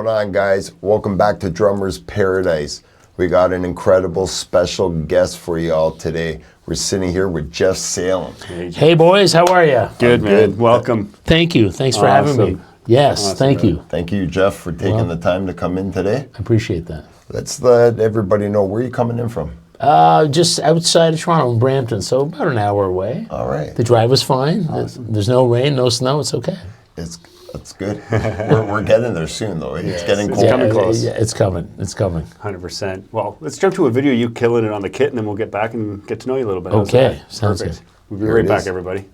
going on, guys? Welcome back to Drummer's Paradise. We got an incredible special guest for you all today. We're sitting here with Jeff Salem. Hey, boys, how are you? Good, man. Welcome. Thank you. Thanks for having me. Yes, Awesome, thank you. Thank you, Jeff, for taking the time to come in today. I appreciate that. Let's let everybody know where you're coming in from. Just outside of Toronto, in Brampton, so about an hour away. All right. The drive was fine. Awesome. There's no rain, no snow. It's okay. That's good. We're getting there soon, though. It's getting cold. It's coming close. Yeah, it's coming. It's coming. 100%. Well, let's jump to a video you killing it on the kit, and then we'll get back and get to know you a little bit. Okay. Sounds Perfect. good. We'll be right back, everybody.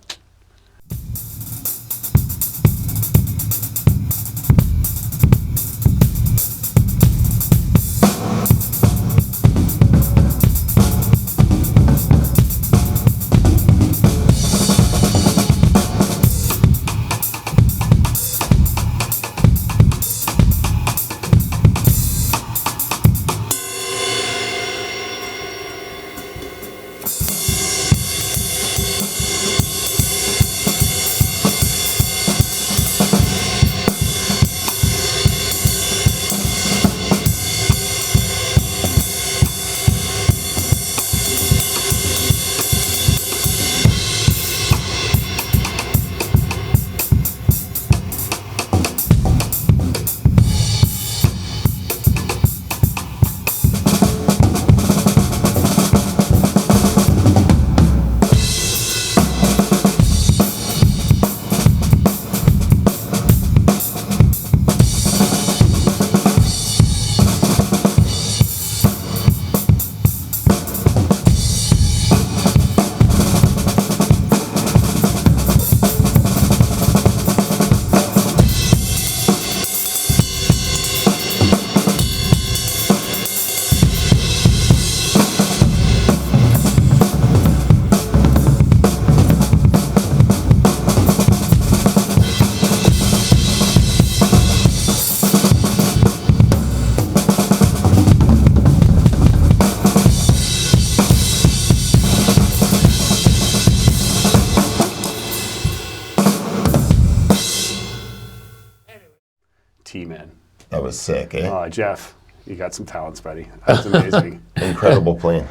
T-Man. That was sick, eh? Oh, Jeff, you got some talents, buddy. That's amazing. Incredible playing.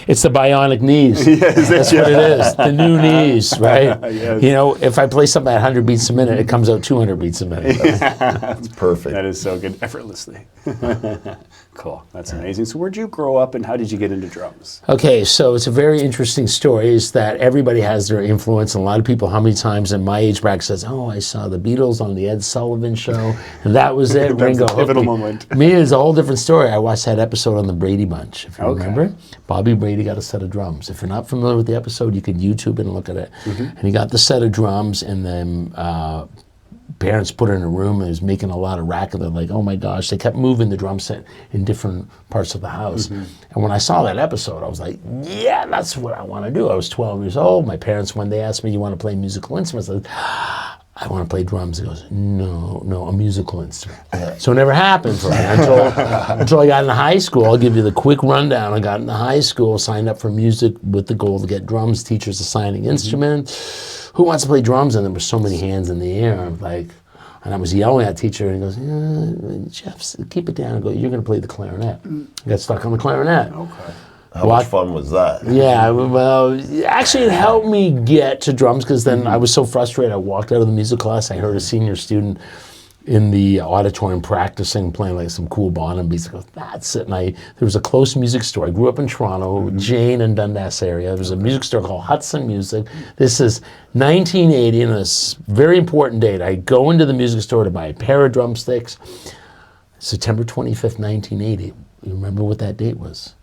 It's the bionic knees. Yes, That's what it is. The new knees, right? Yes. You know, if I play something at 100 beats a minute, it comes out 200 beats a minute. That's perfect. That is so good, effortlessly. Cool, that's amazing. So where'd you grow up and how did you get into drums? Okay, so it's a very interesting story is that everybody has their influence, and a lot of people, how many times in my age bracket says, oh, I saw the Beatles on the Ed Sullivan show, and that was it. That was Ringo a pivotal hooked me. moment. Me, it's a whole different story. I watched that episode on the Brady Bunch, if you remember. Bobby Brady got a set of drums. If you're not familiar with the episode, you can YouTube it and look at it. And he got the set of drums, and then parents put her in a room and he was making a lot of racket. They're like, oh my gosh, they kept moving the drum set in different parts of the house. And when I saw that episode, I was like, yeah, that's what I want to do. I was 12 years old. My parents, when they asked me, you want to play musical instruments? I said, I want to play drums. He goes, no, a musical instrument. So it never happened for me until I got into high school. I'll give you the quick rundown. I got into high school, signed up for music with the goal to get drums, teachers assigning instruments. Who wants to play drums? And there were so many hands in the air. I'm like, and I was yelling at the teacher, and he goes, yeah, Jeff, keep it down. I go, you're going to play the clarinet. I got stuck on the clarinet. Okay. How much fun was that? Yeah, well, actually it helped me get to drums because then I was so frustrated. I walked out of the music class. I heard a senior student in the auditorium practicing, playing like some cool Bonham beats. I go, that's it. And there was a close music store. I grew up in Toronto, Jane and Dundas area. There was a music store called Hudson Music. This is 1980, and this very important date. I go into the music store to buy a pair of drumsticks. September 25th, 1980. You remember what that date was?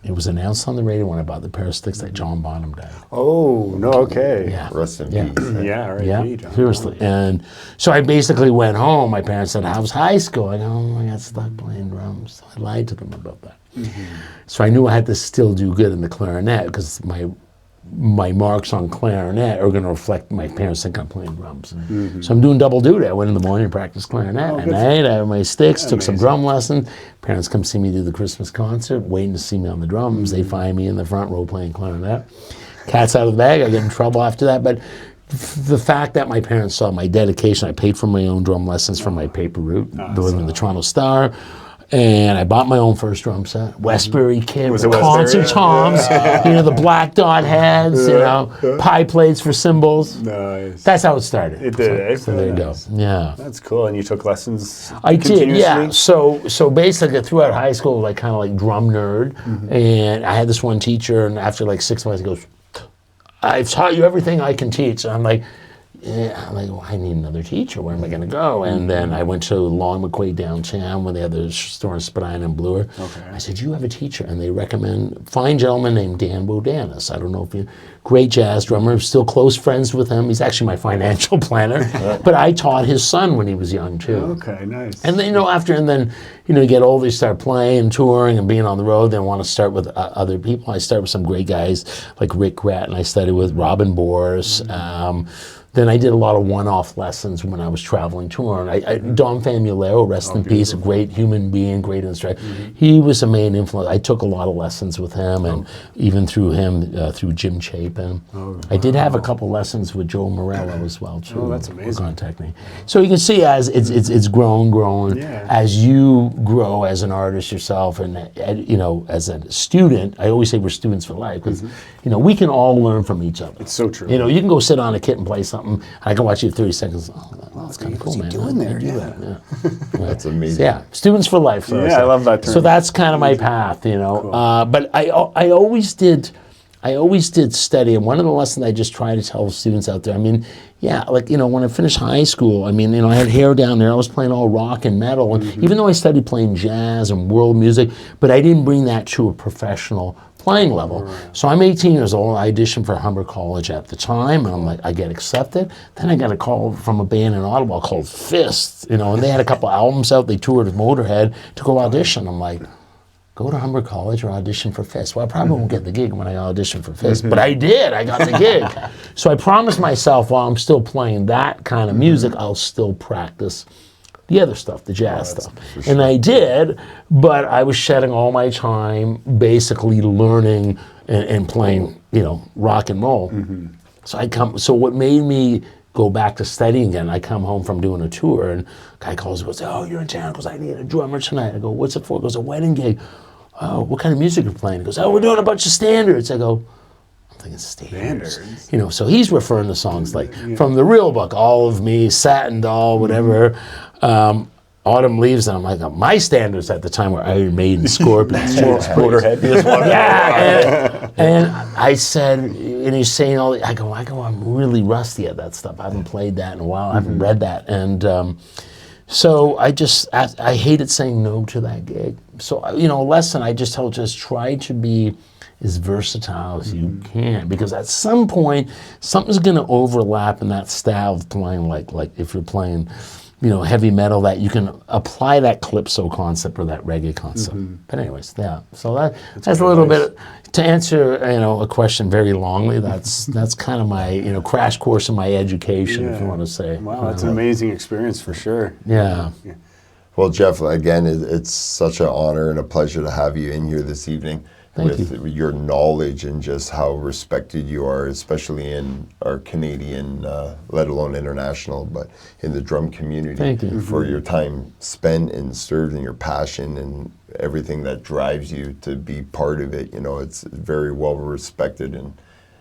It was announced on the radio when I bought the pair of sticks that John Bonham died. Oh, no, okay. Yeah. Rest in Yeah. peace. Yeah, right. Yeah, seriously. And so I basically went home. My parents said, how's high school? I go, oh, I got stuck playing drums. I lied to them about that. So I knew I had to still do good in the clarinet because my marks on clarinet are going to reflect my parents think I'm playing drums. So I'm doing double duty. I went in the morning and practiced clarinet. At night, I had my sticks, took some drum lessons. Parents come see me do the Christmas concert, waiting to see me on the drums. They find me in the front row playing clarinet. Cat's out of the bag. I get in trouble after that. But the fact that my parents saw my dedication, I paid for my own drum lessons from my paper route, delivering the Toronto Star. And I bought my own first drum set, Westbury kit, with concert toms, the black dot heads, pie plates for cymbals. Nice. That's how it started. It did. So there you go. Yeah. That's cool. And you took lessons. I did, yeah. continuously? So basically, throughout high school, like kind of like drum nerd, and I had this one teacher, and after like 6 months, he goes, "I've taught you everything I can teach." And I'm like, well, I need another teacher. Where am I going to go? And then I went to Long McQuaid downtown when they had the store in Spadina and Bloor. Okay. I said, "You have a teacher," and they recommend a fine gentleman named Dan Bodanis. I don't know if you, great jazz drummer, still close friends with him. He's actually my financial planner. But I taught his son when he was young too. Okay, nice. And then you get older, you start playing, touring, and being on the road. Then want to start with other people. I started with some great guys like Rick Gratt, and I studied with Robin Boris. Then I did a lot of one-off lessons when I was traveling touring. Don Famulero, rest in peace, a great human being, great instructor. He was a main influence. I took a lot of lessons with him, and even through him, through Jim Chapin. I did have a couple lessons with Joe Morello as well, too. Oh, that's amazing. Contact me. So you can see as it's grown, Yeah. as you grow as an artist yourself, and as a student. I always say we're students for life because we can all learn from each other. It's so true. You can go sit on a kit and play something. I can watch you 30 seconds. Oh, that's kind of cool, man. doing there? Do Yeah. that. Yeah. That's amazing. Yeah, students for life. So Yeah, I love that term. So that's kind of my path, But I always did study, and one of the lessons I just try to tell students out there. When I finished high school, I had hair down there. I was playing all rock and metal, and even though I studied playing jazz and world music, but I didn't bring that to a professional playing level. Right. So I'm 18 years old. I auditioned for Humber College at the time, and I'm like, I get accepted. Then I got a call from a band in Ottawa called Fist, and they had a couple albums out. They toured with Motorhead to go audition. I'm like, go to Humber College or audition for Fist. Well, I probably won't get the gig when I audition for Fist, but I did. I got the gig. So I promised myself while I'm still playing that kind of music, I'll still practice the other stuff, the jazz stuff. Sure. And I did, but I was shedding all my time basically learning and playing, rock and roll. So what made me go back to studying again, I come home from doing a tour, and a guy calls and goes, "Oh, you're in town." He goes, "I need a drummer tonight." I go, "What's it for?" He goes, "A wedding gig." "Oh, what kind of music are you playing?" He goes, "Oh, we're doing a bunch of standards." I go, I'm thinking standards. So he's referring to songs like from the real book, All of Me, Satin Doll, whatever. Autumn Leaves, and I'm like, my standards at the time were Iron Maiden, Scorpions, Motorhead. And I said, and he's saying all the, I go, I'm really rusty at that stuff. I haven't played that in a while. I haven't read that. And so I hated saying no to that gig. So, a lesson I just told, just try to be as versatile as you can, because at some point, something's going to overlap in that style of playing, like if you're playing, heavy metal, that you can apply that calypso concept or that reggae concept. But anyways, yeah. So that's a little bit to answer, a question very longly. That's kind of my, crash course in my education, if you want to say. Wow, that's an amazing experience for sure. Yeah. Well, Jeff, again, it's such an honor and a pleasure to have you in here this evening. With your knowledge and just how respected you are, especially in our Canadian, let alone international, but in the drum community. Thank you. For your time spent and served and your passion and everything that drives you to be part of it. It's very well respected and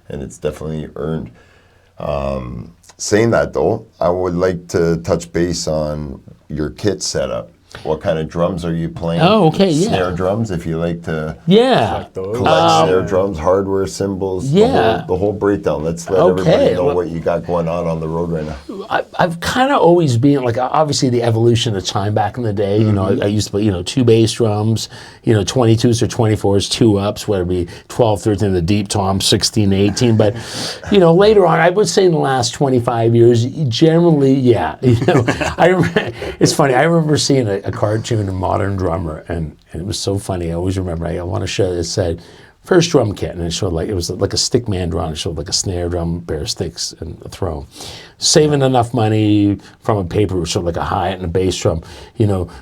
it's definitely earned. Saying that though, I would like to touch base on your kit setup. What kind of drums are you playing? Oh, okay, yeah. Snare drums, if you like to collect snare drums, hardware, cymbals, the whole breakdown. Let's let everybody know what you got going on the road right now. I've kind of always been, obviously the evolution of time back in the day, I used to play, 2 bass drums, 22s or 24s, 2 ups, whether it be 12, 13, the deep tom, 16, 18. But, later on, I would say in the last 25 years, generally, it's funny, I remember seeing a cartoon, A Modern Drummer, and it was so funny. I always remember. I want to show it. It said first drum kit, and it was like a stick man drum. It showed like a snare drum, a pair of sticks, and a throw. Saving enough money from a paper, it showed like a hi-hat and a bass drum.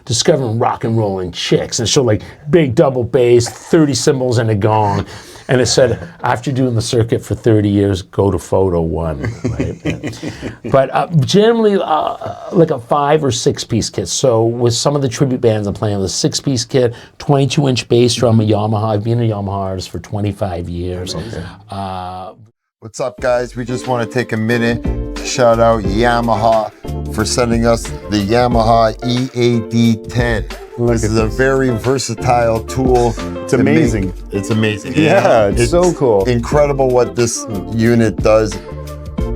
Discovering rock and roll and chicks, and it showed like big double bass, 30 cymbals and a gong. And it said, after doing the circuit for 30 years, go to photo 1. Right? But generally, like a 5 or 6 piece kit. So with some of the tribute bands I'm playing with a 6-piece kit, 22-inch bass drum, a Yamaha. I've been a Yamaha artist for 25 years. What's up, guys? We just want to take a minute to shout out Yamaha for sending us the Yamaha EAD10. This is a very versatile tool. It's amazing. It's amazing. Yeah, it's so cool. Incredible what this unit does.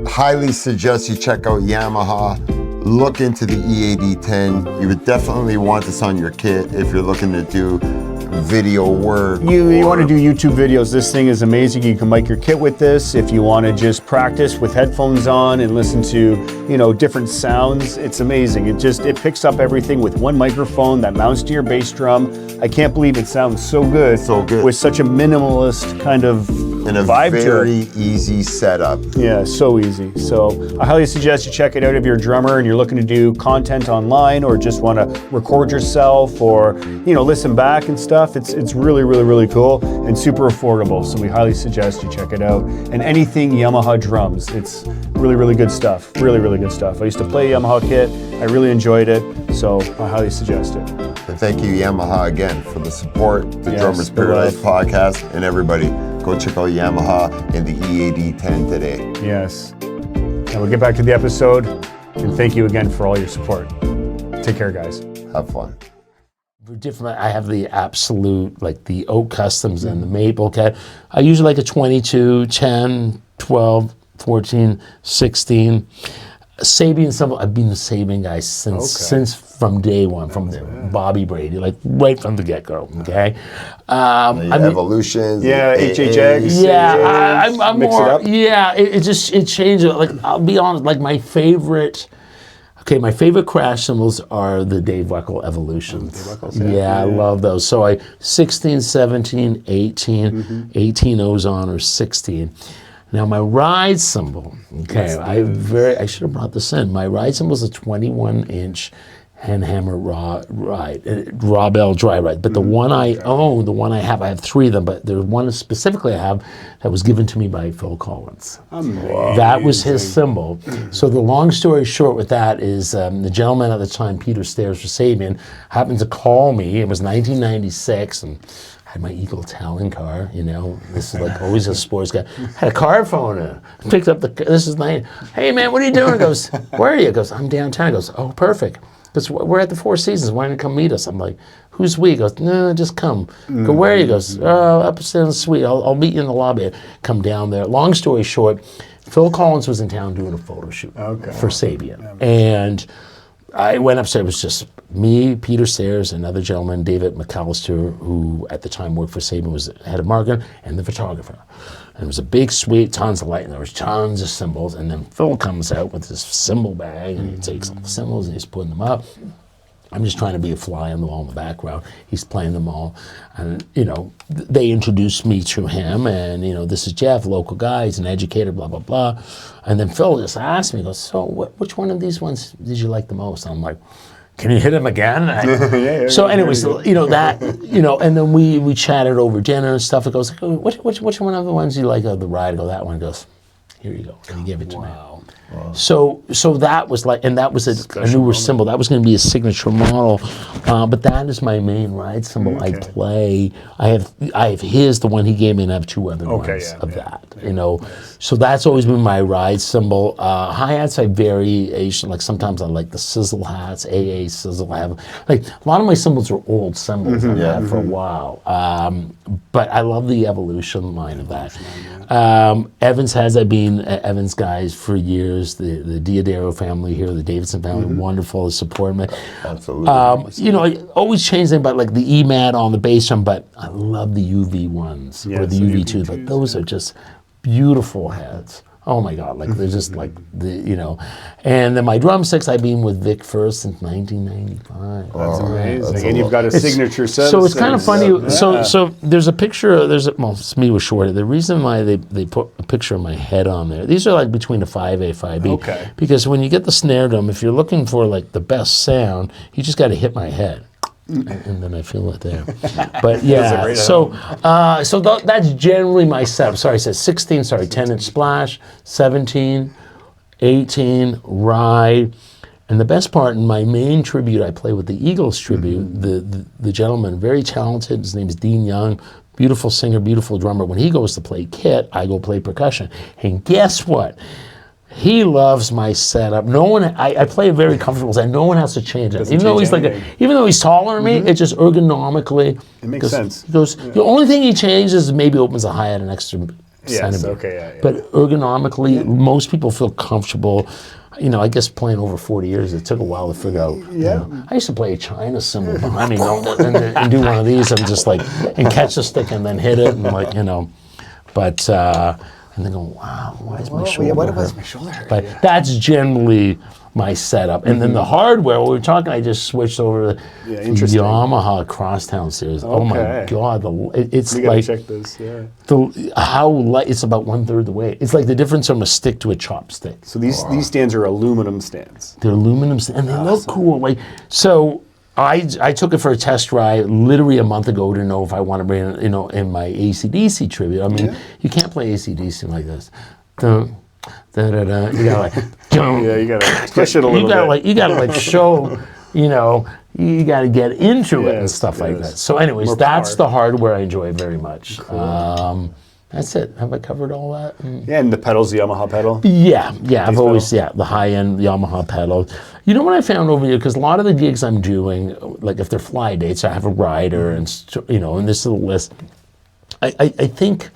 Highly suggest you check out Yamaha. Look into the EAD10. You would definitely want this on your kit if you're looking to do video work. You want to do YouTube videos, this thing is amazing. You can mic your kit with this. If you want to just practice with headphones on and listen to, you know, different sounds, it's amazing. It picks up everything with one microphone that mounts to your bass drum. I can't believe it sounds so good. So good. With such a minimalist kind of and a vibe very to it. Easy setup. Yeah, so easy. So I highly suggest you check it out if you're a drummer and you're looking to do content online or just want to record yourself or, you know, listen back and stuff. It's really, really, really cool and super affordable. So we highly suggest you check it out. And anything Yamaha drums, it's really, really good stuff. Really, really good stuff. I used to play Yamaha kit. I really enjoyed it. So I highly suggest it. And thank you, Yamaha, again, for the support, the Yes, Drummers the Paradise love. podcast, and everybody, go check out Yamaha and the EAD10 today. Yes. Now we'll get back to the episode. And thank you again for all your support. Take care, guys. Have fun. Different. I have the absolute, like the Oak Customs and the Maple Cat. I usually like a 22, 10, 12, 14, 16. Sabian, I've been the Sabian guy since from day one, from Bobby Brady, like right from the get-go, okay? Evolutions. Yeah, AAs. HHX. Yeah, I'm Mix more, it up. yeah, it changes. Like, I'll be honest, like my favorite crash cymbals are the Dave Weckl Evolutions. Yeah, I love those. So 16, 17, 18, 18 Ozone or 16. Now my ride cymbal, okay, I should have brought this in. My ride cymbal is a 21-inch hand hammer raw bell dry ride. But the one I own, the one I have 3 of them, but there's one specifically I have that was given to me by Phil Collins. Amazing. That was his cymbal. So the long story short with that is the gentleman at the time, Peter Stairs for Sabian, happened to call me. It was 1996, and I had my Eagle Talon car, you know. This is like always a sports guy. Had a car phone in. Picked up this is nice. Hey man, what are you doing? He goes, where are you? He goes, I'm downtown. He goes, oh, perfect. Because we're at the Four Seasons. Why don't you come meet us? I'm like, who's we? He goes, no, just come. Go, where are you? He goes, upstairs in the suite. I'll meet you in the lobby. Come down there. Long story short, Phil Collins was in town doing a photo shoot for Sabian. And I went upstairs. It was just me, Peter Sayers, another gentleman, David McAllister, who at the time worked for Sabian, was head of marketing, and the photographer. And it was a big suite, tons of light, and there was tons of cymbals. And then Phil comes out with this cymbal bag, and he takes all the cymbals and he's putting them up. I'm just trying to be a fly on the wall in the background. He's playing them all. And, you know, they introduced me to him, and, you know, this is Jeff, local guy, he's an educator, blah, blah, blah. And then Phil just asked me, he goes, so which one of these ones did you like the most? And I'm like, can you hit him again? So anyways, you know, that, you know, and then we chatted over dinner and stuff. It goes, which one of the ones you like of the ride? I go, that one. He goes, here you go. And he gave it to me. So that was like, and that was a newer cymbal. That was going to be a signature model, but that is my main ride cymbal. I play. I have his, the one he gave me, and I have 2 other ones of that. You know, so that's always been my ride cymbal. Hi-hats, I variation. Like sometimes I like the sizzle hats, AA sizzle. I have like a lot of my cymbals are old cymbals I've had for a while. But I love the Evolution line of that. Evans has, I've been Evans guys for years. The Diodero family here, the Davidson family, wonderful to support me. Absolutely. You know, I always change things about like the EMAT on the bass drum, but I love the UV ones or the UV2s. Like those are just beautiful heads. Oh my God, like they're just like the, you know. And then my drumsticks, I've been with Vic first since 1995. That's amazing. And you've got a signature set. So it's kind of funny. So there's a picture. Well, it's me with short. The reason why they put a picture of my head on there. These are like between a 5A, 5B. Okay. Because when you get the snare drum, if you're looking for like the best sound, you just got to hit my head. and then I feel it there. But yeah, great that's generally my setup. Sorry, I said 16, 10-inch splash, 17, 18, ride. And the best part, in my main tribute, I play with the Eagles tribute. The gentleman, very talented, his name is Dean Young, beautiful singer, beautiful drummer. When he goes to play kit, I go play percussion. And guess what? He loves my setup. No one, I play very comfortable, and no one has to change it. Even though he's taller than me, it just ergonomically. It makes sense. He goes, the only thing he changes is maybe opens the hi-hat an extra centimeter. Okay, yeah. But ergonomically, most people feel comfortable. You know, I guess playing over 40 years, it took a while to figure out. Yeah. You know, I used to play a China cymbal behind me, and do one of these, and just like, and catch the stick and then hit it, and like, you know, but. And they go, wow, why is my shoulder hurt? Was my shoulder hurt? But that's generally my setup. And then the hardware, when we were talking, I just switched over to the Yamaha Crosstown series. Okay. Oh my God, it's we gotta like, check this, how light, it's about 1/3 the weight. It's like the difference from a stick to a chopstick. So these stands are aluminum stands. They're aluminum, and they look cool. Like, so I took it for a test ride literally a month ago to know if I want to bring it, you know, in my AC/DC tribute. I mean, you can't play AC/DC like this. Dun, da, da, da. You gotta like, you gotta push it a little bit. You gotta like show, you know, you gotta get into it and stuff like that. So, anyways, that's the hardware I enjoy very much. Cool. That's it. Have I covered all that? Yeah, and the pedals, the Yamaha pedal? Yeah. I've always, the high-end Yamaha pedal. You know what I found over here? Because a lot of the gigs I'm doing, like if they're fly dates, I have a rider and, you know, and this is a list. I think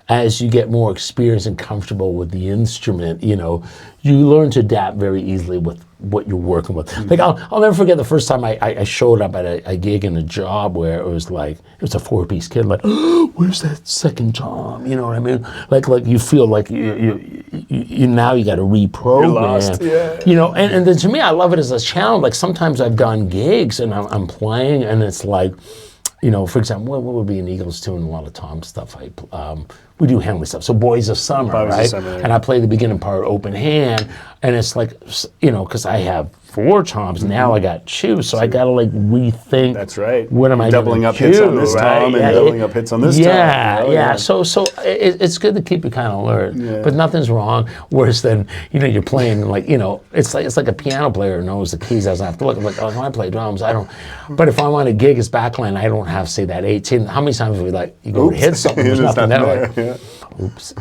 as you get more experience and comfortable with the instrument, you know, you learn to adapt very easily with what you're working with. Like I'll never forget the first time I showed up at a gig in a job where it was like, it was a 4-piece kid, like, oh, where's that second tom? You know what I mean? Like you feel like you now you got to reprogram. You're lost, You know, and then to me, I love it as a challenge. Like sometimes I've done gigs and I'm playing and it's like, you know, for example, what would be an Eagles tune? A lot of Tom stuff. We do Henley stuff. So Boys of Summer, right? And I play the beginning part open hand, and it's like, you know, because I have 4 toms now, I got 2, so I got to like rethink. That's right. What am I doubling up hits on this tom and doubling up hits on this tom? Yeah. So it's good to keep you kind of alert, but nothing's wrong. Worse than, you know, you're playing like, you know, it's like a piano player knows the keys, doesn't have to look. I'm like, oh, when I play drums, I don't. But if I'm on a gig as backline, I don't have, say, that 18. How many times have we like you go to hit something, there's nothing there. Like, oops.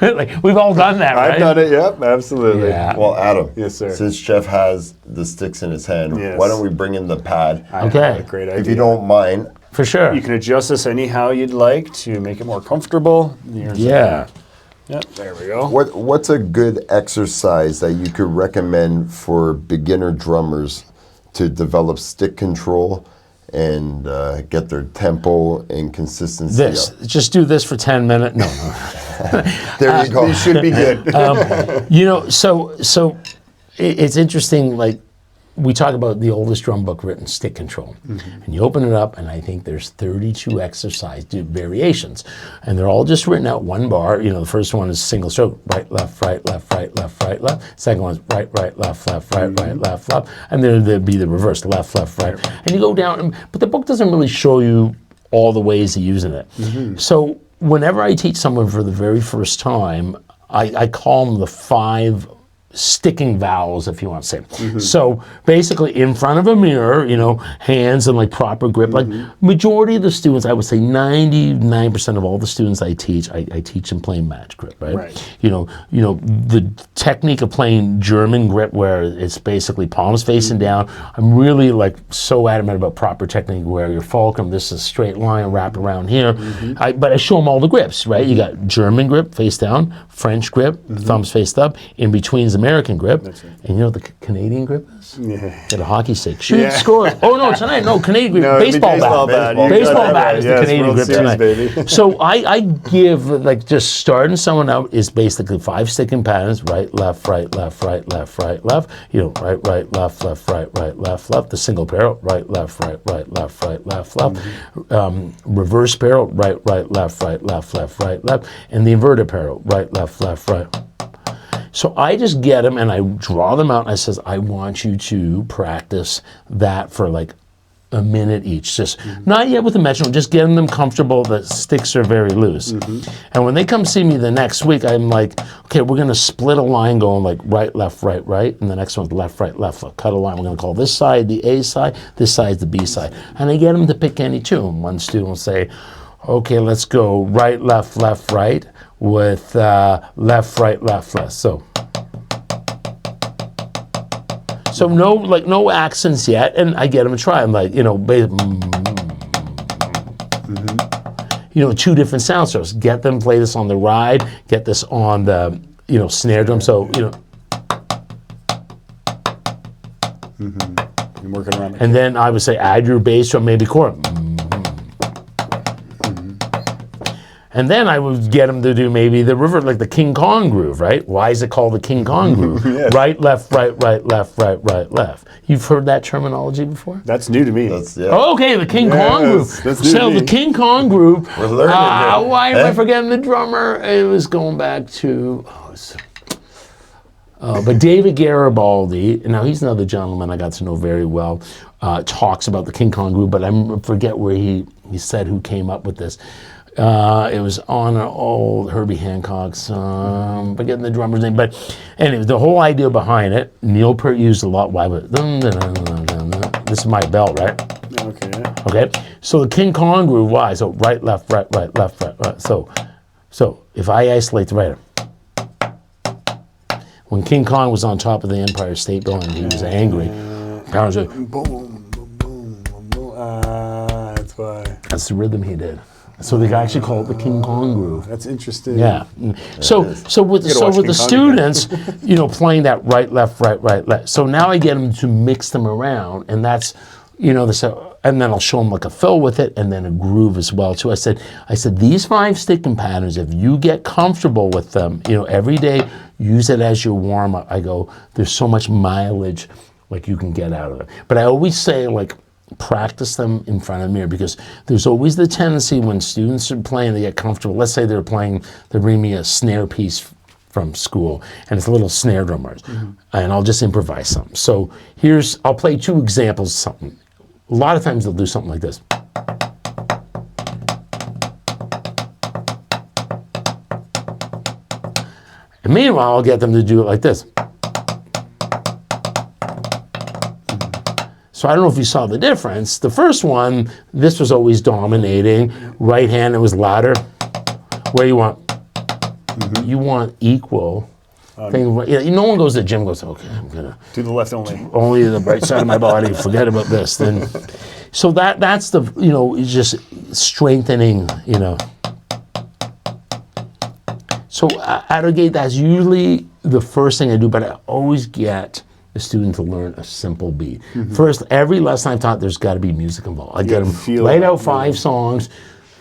Like we've all done that, right? I've done it, yep, absolutely. Yeah. Well, Adam, yes, sir. Since Jeff has the sticks in his hand, why don't we bring in the pad? Okay. Great idea. If you don't mind. For sure. You can adjust this anyhow you'd like to make it more comfortable. Yeah. Yep, there we go. What's a good exercise that you could recommend for beginner drummers to develop stick control and get their tempo and consistency up? Just do this for 10 minutes. No. There you go. It should be good. You know, so it's interesting, like, we talk about the oldest drum book written, Stick Control. And you open it up, and I think there's 32 exercise variations. And they're all just written out one bar. You know, the first one is single stroke, right, left, right, left, right, left, right, left. Second one is right, left, right, left, left. And then there'd be the reverse, left, right. And you go down, but the book doesn't really show you all the ways of using it. So whenever I teach someone for the very first time, I call them the 5 sticking vowels, if you want to say. So basically in front of a mirror, you know, hands and like proper grip. Like majority of the students, I would say 99% of all the students I teach them playing match grip, right? You know, the technique of playing German grip where it's basically palms facing down. I'm really like so adamant about proper technique where your fulcrum, this is a straight line, wrap around here. But I show them all the grips, right? You got German grip, face down, French grip, thumbs faced up, in between is American grip. That's right. And you know what the Canadian grip is? Get a hockey stick. Shoot, score. Oh no, tonight, no, Canadian grip. Baseball bat. Baseball bat is the Canadian grip tonight. Baby. So I give, like, just starting someone out is basically 5 sticking patterns, right, left, right, left, right, left, right, left. You know, right, left, right, left. The single barrel, right, left, right, left, right, left. Reverse barrel, right, left, right, left. And the inverted barrel, right, left, right. So I just get them and I draw them out and I says, I want you to practice that for like a minute each. Just not yet with the metronome, just getting them comfortable. The sticks are very loose. And when they come see me the next week, I'm like, okay, we're gonna split a line going like right, left, right, and the next one's left, right, left. Cut a line. We're gonna call this side the A side, this side's the B side. And I get them to pick any tune. One student will say, okay, let's go right, left, right, with left, right, left. So no accents yet, and I get them to try. I'm like, two different sound sources. Get them play this on the ride. Get this on the snare drum. So I'm working around. And then I would say add your bass drum, maybe chord. And then I would get them to do maybe the river, like the King Kong groove, right? Why is it called the King Kong groove? Yes. Right, left, right, left. You've heard that terminology before? That's new to me. Oh, okay, the King Kong groove. That's new So to me. the King Kong groove. We're learning here. Why am I forgetting the drummer? It was going back to. But David Garibaldi, now he's another gentleman I got to know very well, talks about the King Kong groove, but I forget where he said who came up with this. It was on an old Herbie Hancock song, forgetting the drummer's name. But anyway, the whole idea behind it, Neil Peart used a lot. Why would this is my belt, right? Okay. So the King Kong groove, why? So right, left. So if I isolate the right, when King Kong was on top of the Empire State Building, he was angry. Parents said, Boom, boom, boom, boom. That's why. That's the rhythm he did. So they actually call it the King Kong groove. That's interesting. Yeah. So with the students, playing that right, left. So now I get them to mix them around, and that's, and then I'll show them like a fill with it, and then a groove as well too. I said these 5 sticking patterns, if you get comfortable with them, every day, use it as your warm up. I go, there's so much mileage like you can get out of it. But I always say like, practice them in front of the mirror, because there's always the tendency when students are playing, they get comfortable. Let's say they're bringing me a snare piece from school, and it's a little snare drummer, and I'll just improvise something. So I'll play 2 examples of something. A lot of times they'll do something like this. And meanwhile, I'll get them to do it like this. So I don't know if you saw the difference. The first one, this was always dominating. Right hand, it was louder. Where you want? You want equal. No one goes to the gym and goes, okay, I'm gonna do the left only. Only the right side of my body. Forget about this. Then, so that's the just strengthening. So out of the gate, that's usually the first thing I do. But I always get the student to learn a simple beat. First, every lesson I've taught, there's got to be music involved. I get them write out 5 songs.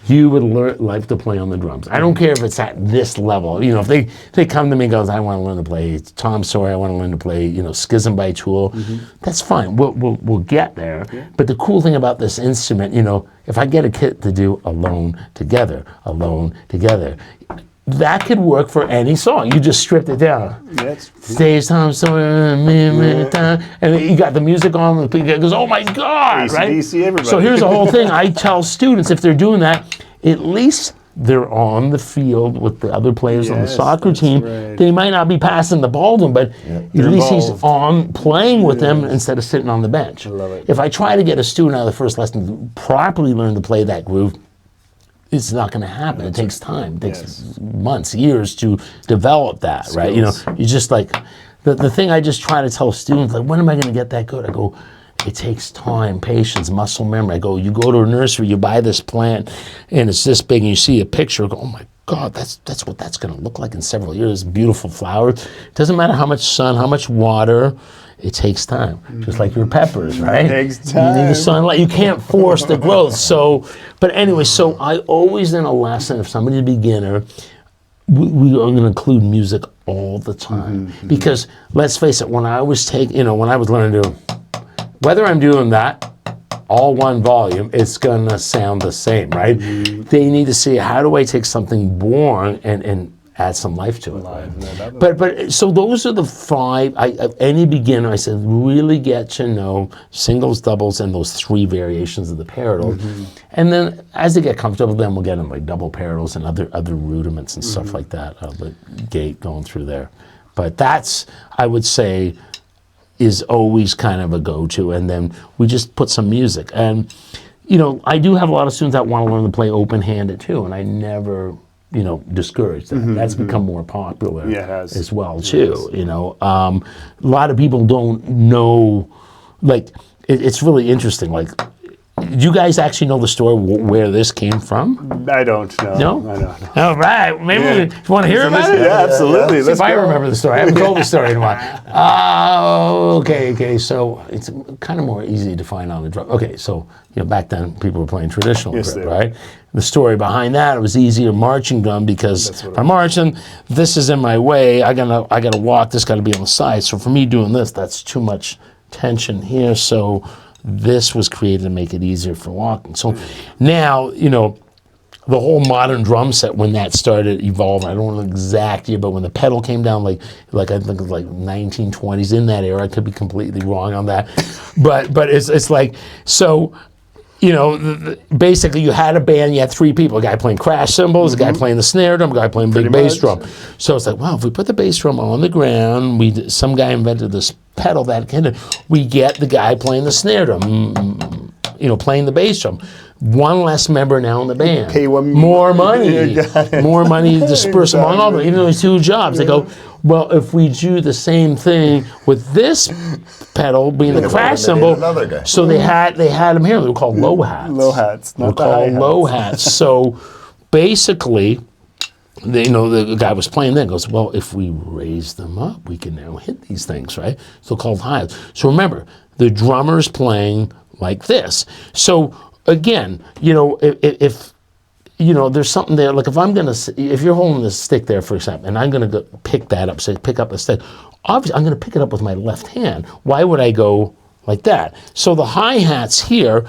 You would like to play on the drums. I don't care if it's at this level. If they come to me and goes, I want to learn to play Tom Sawyer, I want to learn to play Schism by Tool. That's fine. We'll get there. Yeah. But the cool thing about this instrument, if I get a kid to do alone together, that could work for any song. You just stripped it down. Stays Tom Sawyer, and then you got the music on, and it goes, oh my God, AC/DC, right? everybody. So here's the whole thing. I tell students, if they're doing that, at least they're on the field with the other players on the soccer team. Right. They might not be passing the ball to him, but at least he's on playing with them instead of sitting on the bench. I love it. If I try to get a student out of the first lesson to properly learn to play that groove, it's not going to happen. It takes time. It takes months, years to develop that, skills. Right? You just like, the thing I just try to tell students, like, when am I going to get that good? I go, it takes time, patience, muscle memory. I go, you go to a nursery, you buy this plant, and it's this big, and you see a picture, go, oh my God, that's what that's going to look like in several years. Beautiful flowers. It doesn't matter how much sun, how much water. It takes time, just like your peppers, right? It takes time. You need the sunlight. You can't force the growth. So, but anyway, so I always in a lesson, if somebody's a beginner, we are going to include music all the time. Because let's face it, when I was when I was learning to, whether I'm doing that, all one volume, it's gonna sound the same, right? They need to see, how do I take something boring and add some life to it. Live, Right? But so those are the 5. Any beginner, I said, really get to know singles, doubles, and those 3 variations of the parallel. And then as they get comfortable, then we'll get them like double parallels and other rudiments and stuff like that. The gate going through there. But that's, I would say, is always kind of a go-to. And then we just put some music. And, I do have a lot of students that want to learn to play open-handed too, and I never, discourage that. That's become more popular as well too. A lot of people don't know, like, it's really interesting. Like, do you guys actually know the story where this came from? I don't know. No? I don't know. All right. Maybe you want to hear about it? Yeah, absolutely. See if I remember the story. I haven't told the story in a while. Okay. So it's kind of more easy to find on the drum. Okay, so back then people were playing traditional grip, right? The story behind that, it was easier marching drum because if I'm marching, this is in my way. I gotta walk. This got to be on the side. So for me doing this, that's too much tension here. So this was created to make it easier for walking. So now, the whole modern drum set, when that started evolving, I don't know the exact year, but when the pedal came down, like I think it was like 1920s, in that era, I could be completely wrong on that, but it's like, so, basically you had a band, you had 3 people, a guy playing crash cymbals, a guy playing the snare drum, a guy playing big bass drum. So it's like, wow, if we put the bass drum on the ground, some guy invented this pedal we get the guy playing the snare drum, playing the bass drum. One less member now in the band. Pay one more money. More money dispersed among all of them. Even though it's 2 jobs, they go, well, if we do the same thing with this pedal being the crash cymbal, so they had them here. They were called low hats. Low hats, not the high hats. Low hats. So basically, the guy was playing then goes, well, if we raise them up, we can now hit these things, right? So called high hats. So remember, the drummer's playing like this. So again, if there's something there, like if you're holding the stick there, for example, and I'm gonna go pick that up, say pick up a stick, obviously I'm gonna pick it up with my left hand. Why would I go like that? So the hi-hat's here,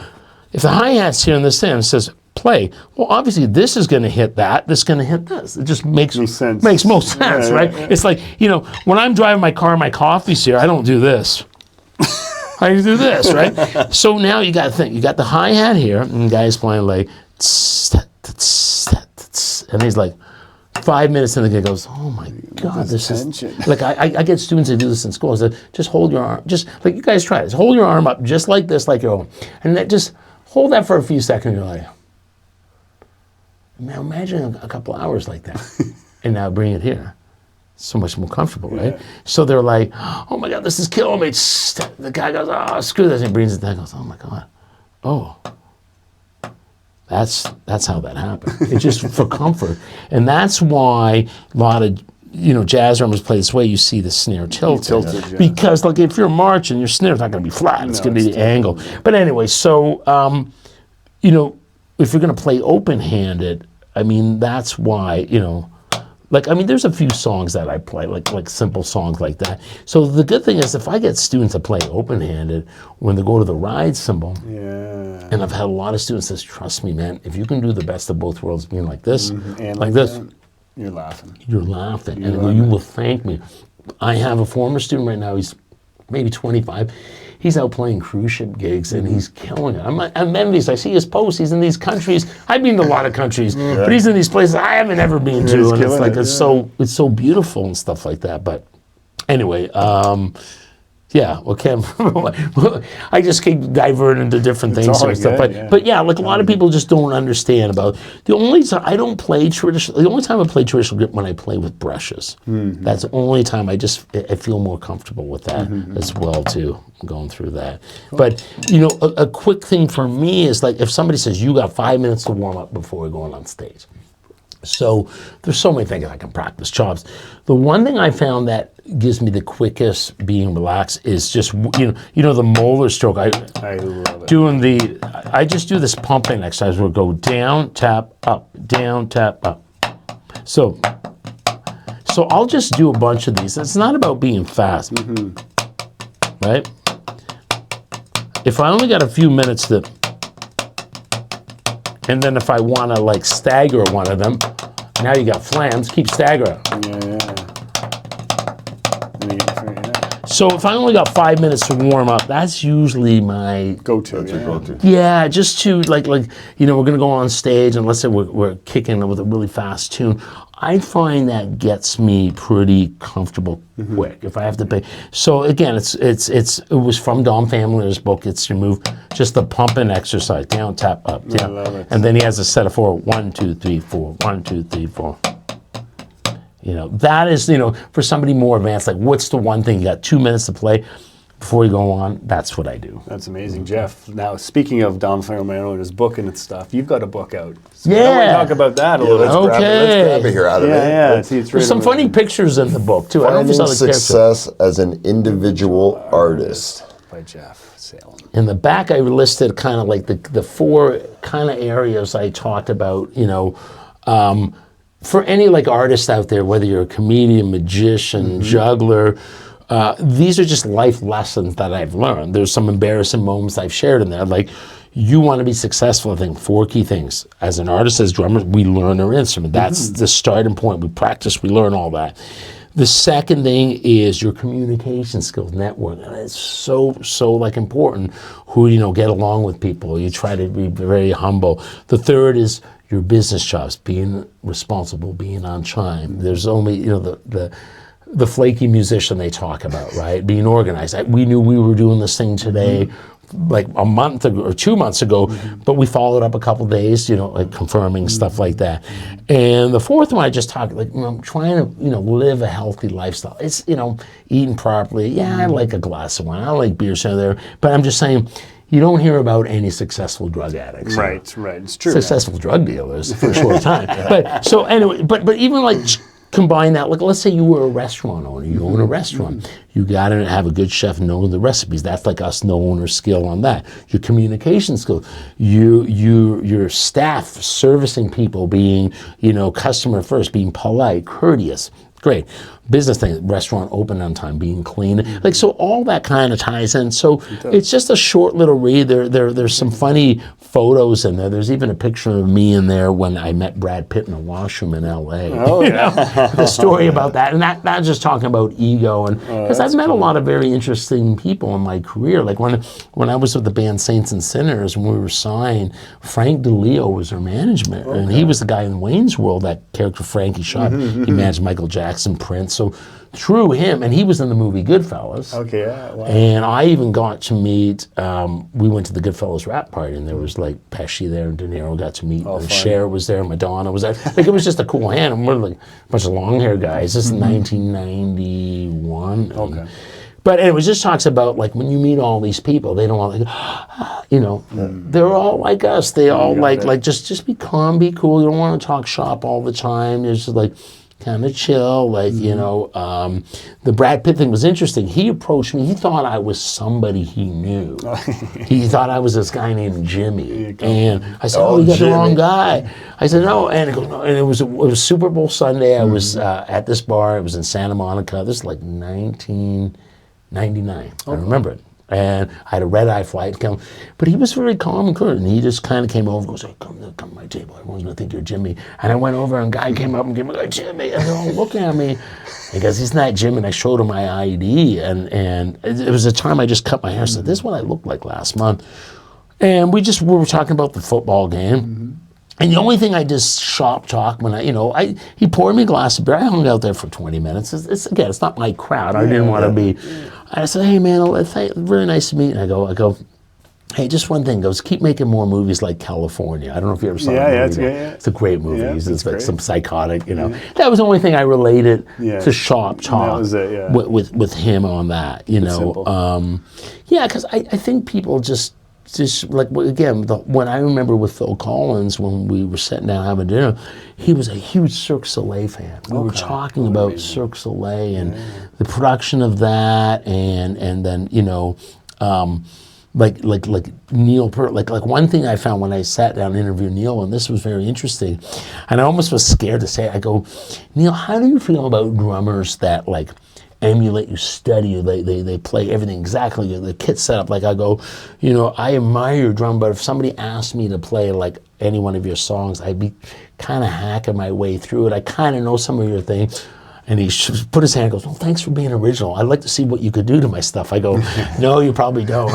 if the hi-hat's here in this thing, it says play, well, obviously this is gonna hit that, this is gonna hit this. It just makes sense. Makes most sense, right? It's like, when I'm driving my car, my coffee's here, I don't do this. I do this, right? So now you got to think. You got the hi-hat here, and the guy's playing like, and he's like, 5 minutes, and the guy goes, "Oh my God, this is like I get students that do this in school. I said, just hold your arm, just like you guys try this. Hold your arm up just like this, like your own, and then just hold that for a few seconds. You're like, now imagine a couple hours like that, and now bring it here." So much more comfortable, right? So they're like, oh my God, this is killing me. The guy goes, oh, screw this. And he brings it down and goes, oh my God. Oh, that's how that happened. It's just for comfort. And that's why a lot of, jazz drummers play this way. You see the snare tilted. Because like if you're marching, your snare's not going to be flat. It's going to be the angle. But anyway, so, if you're going to play open-handed, that's why, there's a few songs that I play, like simple songs like that. So the good thing is if I get students that play open-handed, when they go to the ride cymbal, and I've had a lot of students that trust me, man, if you can do the best of both worlds, being like this, and like this, you're laughing. You're laughing, and you will thank me. I have a former student right now, he's maybe 25. He's out playing cruise ship gigs and he's killing it. I'm envious. I see his posts. He's in these countries. I've been to a lot of countries, but he's in these places I haven't ever been to. And it's like it's so beautiful and stuff like that. But anyway, I just keep diverting into different things and stuff. But yeah, like a lot of people just don't understand about the only time I don't play traditional. The only time I play traditional grip when I play with brushes. That's the only time I feel more comfortable with that as well too. Going through that. But a quick thing for me is like if somebody says you got 5 minutes to warm up before we're going on stage. So there's so many things I can practice chops. The one thing I found that gives me the quickest being relaxed is just the molar stroke. I love it. I just do this pumping exercise where we go down, tap, up, down, tap, up. So I'll just do a bunch of these. It's not about being fast, right? If I only got a few minutes and then if I want to like stagger one of them, Now you got flams. Keep stagger. Yeah. So if I only got 5 minutes to warm up, that's usually my Go-to. That's your go-to. yeah, just to like you know, we're gonna go on stage and let's say we're kicking with a really fast tune. I find that gets me pretty comfortable quick if I have to pay. So again, it was from Dom Famler's book. It's to move just the pumping exercise, down, tap, up, down, and then he has a set of 4, 1, 2, 3, 4, 1, 2, 3, 4. You know, that is, you know, for somebody more advanced, like what's the one thing you got 2 minutes to play before you go on? That's what I do. That's amazing, Jeff. Now, speaking of Dom Famler and his book and its stuff, you've got a book out. So Yeah. I want to talk about that a little bit. Let's grab it here out of it. Yeah. See, it's There's right some over funny there. pictures in the book too. I don't know if you Finding saw the character. success as an individual artist. By Jeff Salem. In the back, I listed kind of like the 4 kind of areas I talked about, you know, for any like artist out there, whether you're a comedian, magician, juggler, these are just life lessons that I've learned. There's some embarrassing moments I've shared in there. Like, you want to be successful, I think 4 key things. As an artist, as drummers, we learn our instrument. That's the starting point. We practice, we learn all that. The second thing is your communication skills, networking. And it's so like important. Who, you know, get along with people. You try to be very humble. The third is your business chops, being responsible, being on time. There's only, you know, the flaky musician they talk about, right? Being organized. We knew we were doing this thing today, like a month ago or 2 months ago, but we followed up a couple days, you know, like confirming stuff like that. And the fourth one I just talked, like, you know, trying to, you know, live a healthy lifestyle. It's, you know, eating properly. Yeah, I like a glass of wine. I like beer here and there, but I'm just saying, you don't hear about any successful drug addicts. Right. It's true. Successful drug dealers for a short time. But so anyway, but even like combine that, like let's say you were a restaurant owner, you own a restaurant, you gotta have a good chef knowing the recipes. That's like us knowing our skill on that. Your communication skills, your staff servicing people, being, you know, customer first, being polite, courteous. Great. Business thing, restaurant open on time, being clean. Like, so all that kind of ties in. So it's just a short little read. There's some funny photos in there. There's even a picture of me in there when I met Brad Pitt in a washroom in LA. Oh, yeah. The story about that. And that's just talking about ego. And because I've met a lot of very interesting people in my career. Like when I was with the band Saints and Sinners, when we were signed, Frank DeLeo was our management. And he was the guy in Wayne's World, that character Frankie shot. He managed Michael Jackson, Prince. So through him, and he was in the movie Goodfellas. Okay, yeah, wow. And I even got to meet, we went to the Goodfellas rap party, and there was like Pesci there, and De Niro got to meet, and Cher was there, Madonna was there. Like, it was just a cool hand, and we're like a bunch of long hair guys. This is 1991. Okay. But it was just talks about, like, when you meet all these people, they don't want, like, you know, they're all like us. They all like just be calm, be cool. You don't want to talk shop all the time. It's just like, kind of chill, like, you know. The Brad Pitt thing was interesting. He approached me. He thought I was somebody he knew. He thought I was this guy named Jimmy. And I said, you got the wrong guy. I said, no. And he goes, no. And it was Super Bowl Sunday. I was at this bar. It was in Santa Monica. This is like 1999. I remember it. And I had a red-eye flight come, but he was very calm and cool. And he just kind of came over and goes, hey, come to my table. Everyone's going to think you're Jimmy. And I went over, and a guy came up and gave me like, Jimmy. And they're all looking at me. Because he's not Jimmy. And I showed him my ID. And it was a time I just cut my hair. I said, this is what I looked like last month. And we were talking about the football game. And the only thing I just shop talk when he poured me a glass of beer. I hung out there for 20 minutes. It's not my crowd. I didn't want to be. I said, hey man, really nice to meet you. And I go, hey, just one thing. Goes, keep making more movies like California. I don't know if you ever saw it. It's a great movie. Yeah, it's like great. some psychotic, you know. That was the only thing I related to shop talk. That was it, with him on that, you know. Because I think people just like, again, when I remember with Phil Collins, when we were sitting down having dinner, he was a huge Cirque du Soleil fan. We were talking about Cirque du Soleil and the production of that, and then, you know, like Neil Peart, like one thing I found when I sat down and interviewed Neil, and this was very interesting, and I almost was scared to say it. I go, Neil, how do you feel about drummers that, like, emulate, you study, they play everything exactly, the kit setup. Like I go, you know, I admire your drum, but if somebody asked me to play like any one of your songs, I'd be kind of hacking my way through it. I kind of know some of your things. And he put his hand and goes, well, thanks for being original. I'd like to see what you could do to my stuff. I go, no, you probably don't.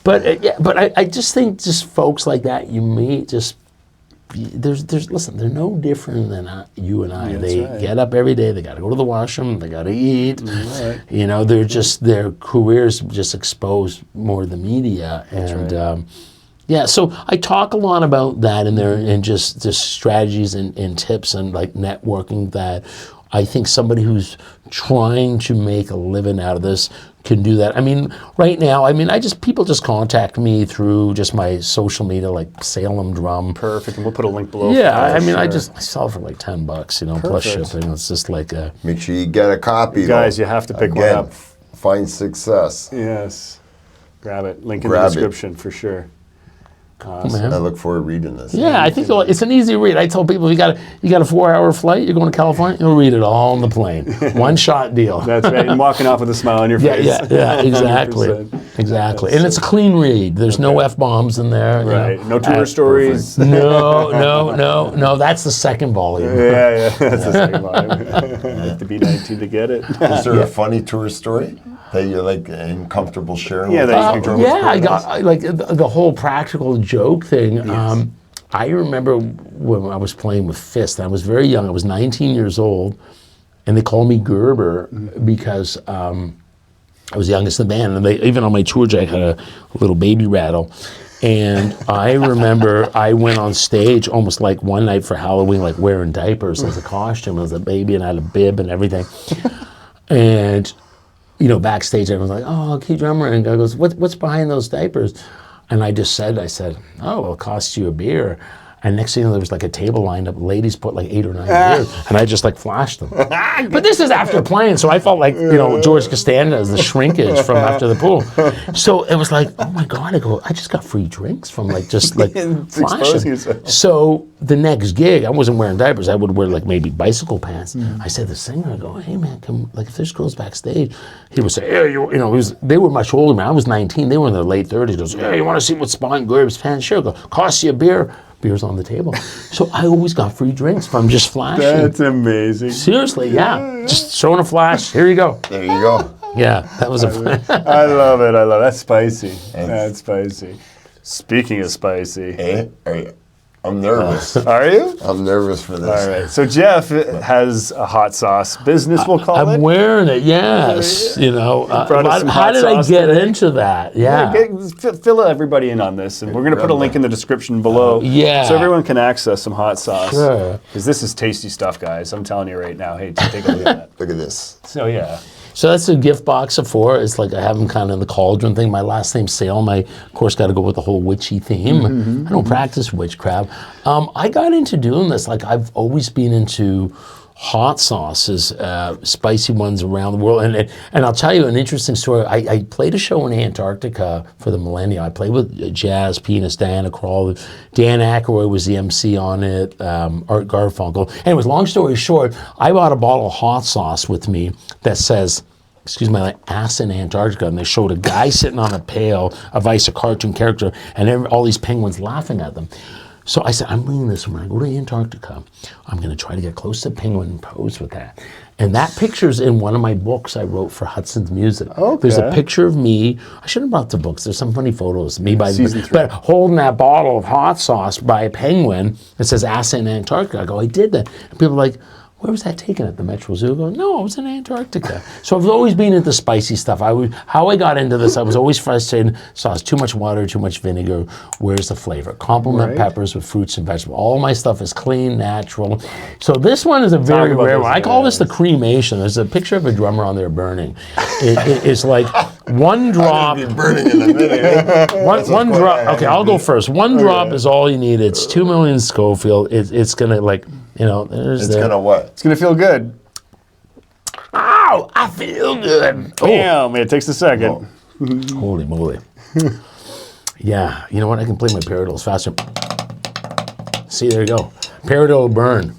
But I just think just folks like that, you meet just, listen, they're no different than you and I. Yeah, they right. get up every day, they got to go to the washroom, they got to eat. Right. You know, they're just, their careers just expose more to the media. And yeah, so I talk a lot about that in there and just strategies and tips and like networking that I think somebody who's trying to make a living out of this can do that. I mean, right now, I mean, people just contact me through just my social media, like Salem Drum. Perfect, and we'll put a link below. Yeah, I mean, sure. I sell for like $10, you know, plus shipping. It's just like a... Make sure you get a copy, Guys, though. you have to pick Again, one up. Find success. Yes. Grab it. Link in Grab the it. description for sure. Man. I look forward to reading this. Yeah, I think it's an easy read. I tell people, you got a 4-hour flight, you're going to California, you'll read it all on the plane. One-shot deal. That's right. And walking off with a smile on your face. Yeah, exactly. 100%. Exactly. And it's a clean read. There's no F-bombs in there. Right. You know. No tour stories. No. That's the second volume. Yeah. That's the same vibe. You have to be 19 to get it. Is there a funny tour story that you're like comfortable sharing? Yeah, with that us? you can Yeah, I got like the whole practical joke thing. I remember when I was playing with Fist. I was very young. I was 19 years old, and they called me Gerber because I was the youngest in the band. And even on my tour jacket had a little baby rattle. And I remember I went on stage almost like one night for Halloween, like wearing diapers as a costume as a baby, and I had a bib and everything. And you know, backstage, everyone's like, "Oh, key drummer," and I goes, "What's behind those diapers?" And I said, "Oh, well, it costs you a beer." And next thing you know, there was like a table lined up. Ladies put like 8 or 9 beers, and I just like flashed them. But this is after playing, so I felt like, you know, George Costanza as the shrinkage from after the pool. So it was like, oh my God, I just got free drinks from like just like flashing. So the next gig, I wasn't wearing diapers. I would wear like maybe bicycle pants. I said to the singer, I go, "Hey man, like if there's girls backstage," he would say, "Yeah, you know," they were much older, man. I was 19, they were in their late 30s. He goes, "Yeah, you want to see what's behind Gerb's pants? Sure, go, costs you a beer." Beers on the table. So I always got free drinks from just flashing. That's amazing. Seriously, yeah. Just showing a flash. Here you go. There you go. Yeah, that was I love it. That's spicy. That's spicy. Speaking of spicy. Hey, I'm nervous. Are you? I'm nervous for this. All right. So Jeff has a hot sauce business, we'll call it. I'm wearing it, yes. You know, brought us some how hot did I sauce get today. into that? Yeah. Fill everybody in on this, and we're going to put a link in the description below, Yeah. so everyone can access some hot sauce. Sure. Because this is tasty stuff, guys. I'm telling you right now. Hey, take a look at that. Look at this. So yeah. So that's a gift box of 4. It's like I have them kind of in the cauldron thing. My last name's Salem. I, of course, got to go with the whole witchy theme. I don't practice witchcraft. I got into doing this. Like I've always been into hot sauces, spicy ones around the world. And I'll tell you an interesting story. I played a show in Antarctica for the millennium. I played with Jazz, Penis, Diana Krall. Dan Aykroyd was the MC on it, Art Garfunkel. Anyways, long story short, I bought a bottle of hot sauce with me that says, excuse my ass in Antarctica, and they showed a guy sitting on a pail of ice, a cartoon character, and all these penguins laughing at them. So I said, I'm bringing this when I go to Antarctica. I'm going to try to get close to the penguin and pose with that. And that picture's in one of my books I wrote for Hudson's Music. Okay. There's a picture of me. I shoouldn't have brought the books. There's some funny photos. Me by Season 3. but holding that bottle of hot sauce by a penguin that says "Ass in Antarctica." I go, I did that. And people are like, where was that taken at the Metro Zoo? I go, no, I was in Antarctica. So I've always been into spicy stuff. How I got into this, I was always frustrated. Sauce, too much water, too much vinegar. Where's the flavor? Complement peppers with fruits and vegetables. All my stuff is clean, natural. So this one is a very rare one. I call this the cremation. There's a picture of a drummer on there burning. It's like one drop. Be burning in a minute. One drop. Okay, I'll go first. One drop is all you need. It's 2 million Scoville. It's gonna like, you know, there's It's gonna what? It's going to feel good. Ow! I feel good. Oh, Damn, it takes a second. holy moly. Yeah, you know what? I can play my paradiddles faster. See, there you go. Paradiddle burn.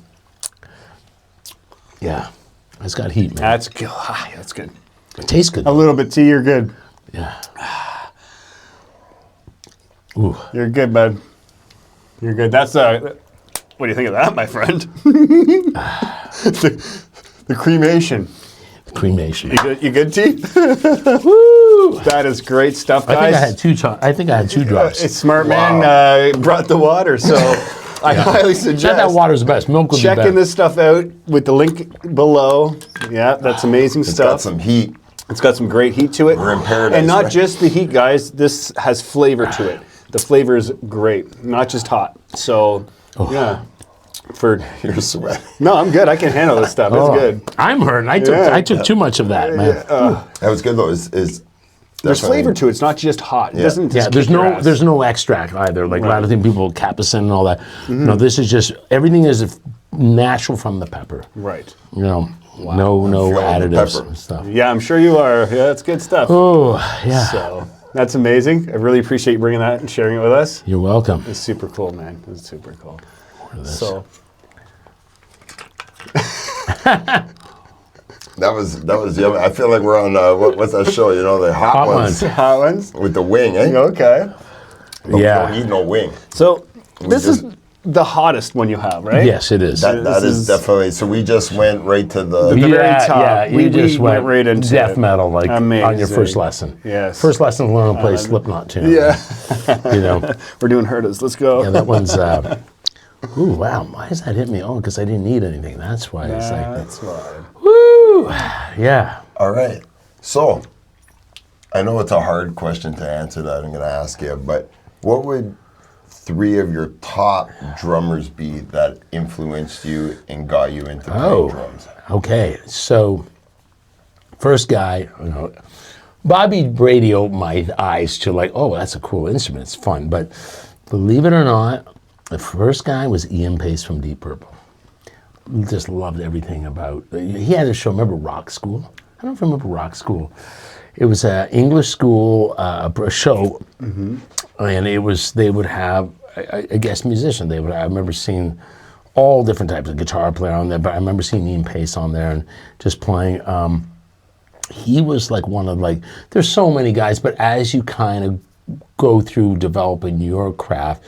Yeah. It's got heat, man. That's good. That's good. It tastes good. A little bit tea, you're good. Yeah. Ooh. You're good, bud. You're good. That's what do you think of that, my friend? the cremation. Cremation. You good, T? Woo! That is great stuff, I guys. think I had two drops. A smart man brought the water, so I highly suggest. Not that water's the best. Milk would be better. Checking this stuff out with the link below. Yeah, that's amazing It's stuff. got some heat. It's got some great heat to it. We're in paradise, And not right? just the heat, guys. This has flavor to it. The flavor is great, not just hot. So, yeah. You're sweating. No, I'm good. I can handle this stuff. It's good. I'm hurting. I took too much of that, man. That was good though. There's flavor to it. It's not just hot. It doesn't. Yeah, just there's kick your ass. no extract either. Like a lot of things, people capsaicin and all that. No, this is just everything is natural from the pepper. Right. You know, no feeling the additives pepper. and stuff. Yeah, I'm sure you are. Yeah, that's good stuff. Oh yeah, So that's amazing. I really appreciate you bringing that and sharing it with us. you're welcome. It's super cool, man. It's super cool. So That was yummy. I feel like we're on what's that show? You know, the hot, Hot ones Ones. hot ones. with the wing, eh? Okay. But we Yeah. don't eat no wing. So this just- is the hottest one you have, right? Yes, it is. That This is is- definitely. So we just went right to the. the very top. Yeah, We you just went right into death it. metal, like on your Amazing. first lesson. Yes. First lesson, learn to play Slipknot tune. Yeah. You know, We're doing Hurtas. Let's go. yeah, that one's. Ooh, wow! Why does that hit me? Oh, because I didn't eat anything. That's why it's like. That's why. Woo! Yeah. All right. So, I know it's a hard question to answer that I'm going to ask you, but what would 3 of your top drummers be that influenced you and got you into playing drums? Okay. So, first guy, you know, Bobby Brady opened my eyes to like, oh, that's a cool instrument. It's fun. But believe it or not, the first guy was Ian Pace from Deep Purple. Just loved everything about. He had a show. Remember Rock School? I don't remember Rock School. It was an English school a show, and it was they would have a guest musician. They would. I remember seeing all different types of guitar player on there, but I remember seeing Ian Pace on there and just playing. He was like one of like. There's so many guys, but as you kind of go through developing your craft.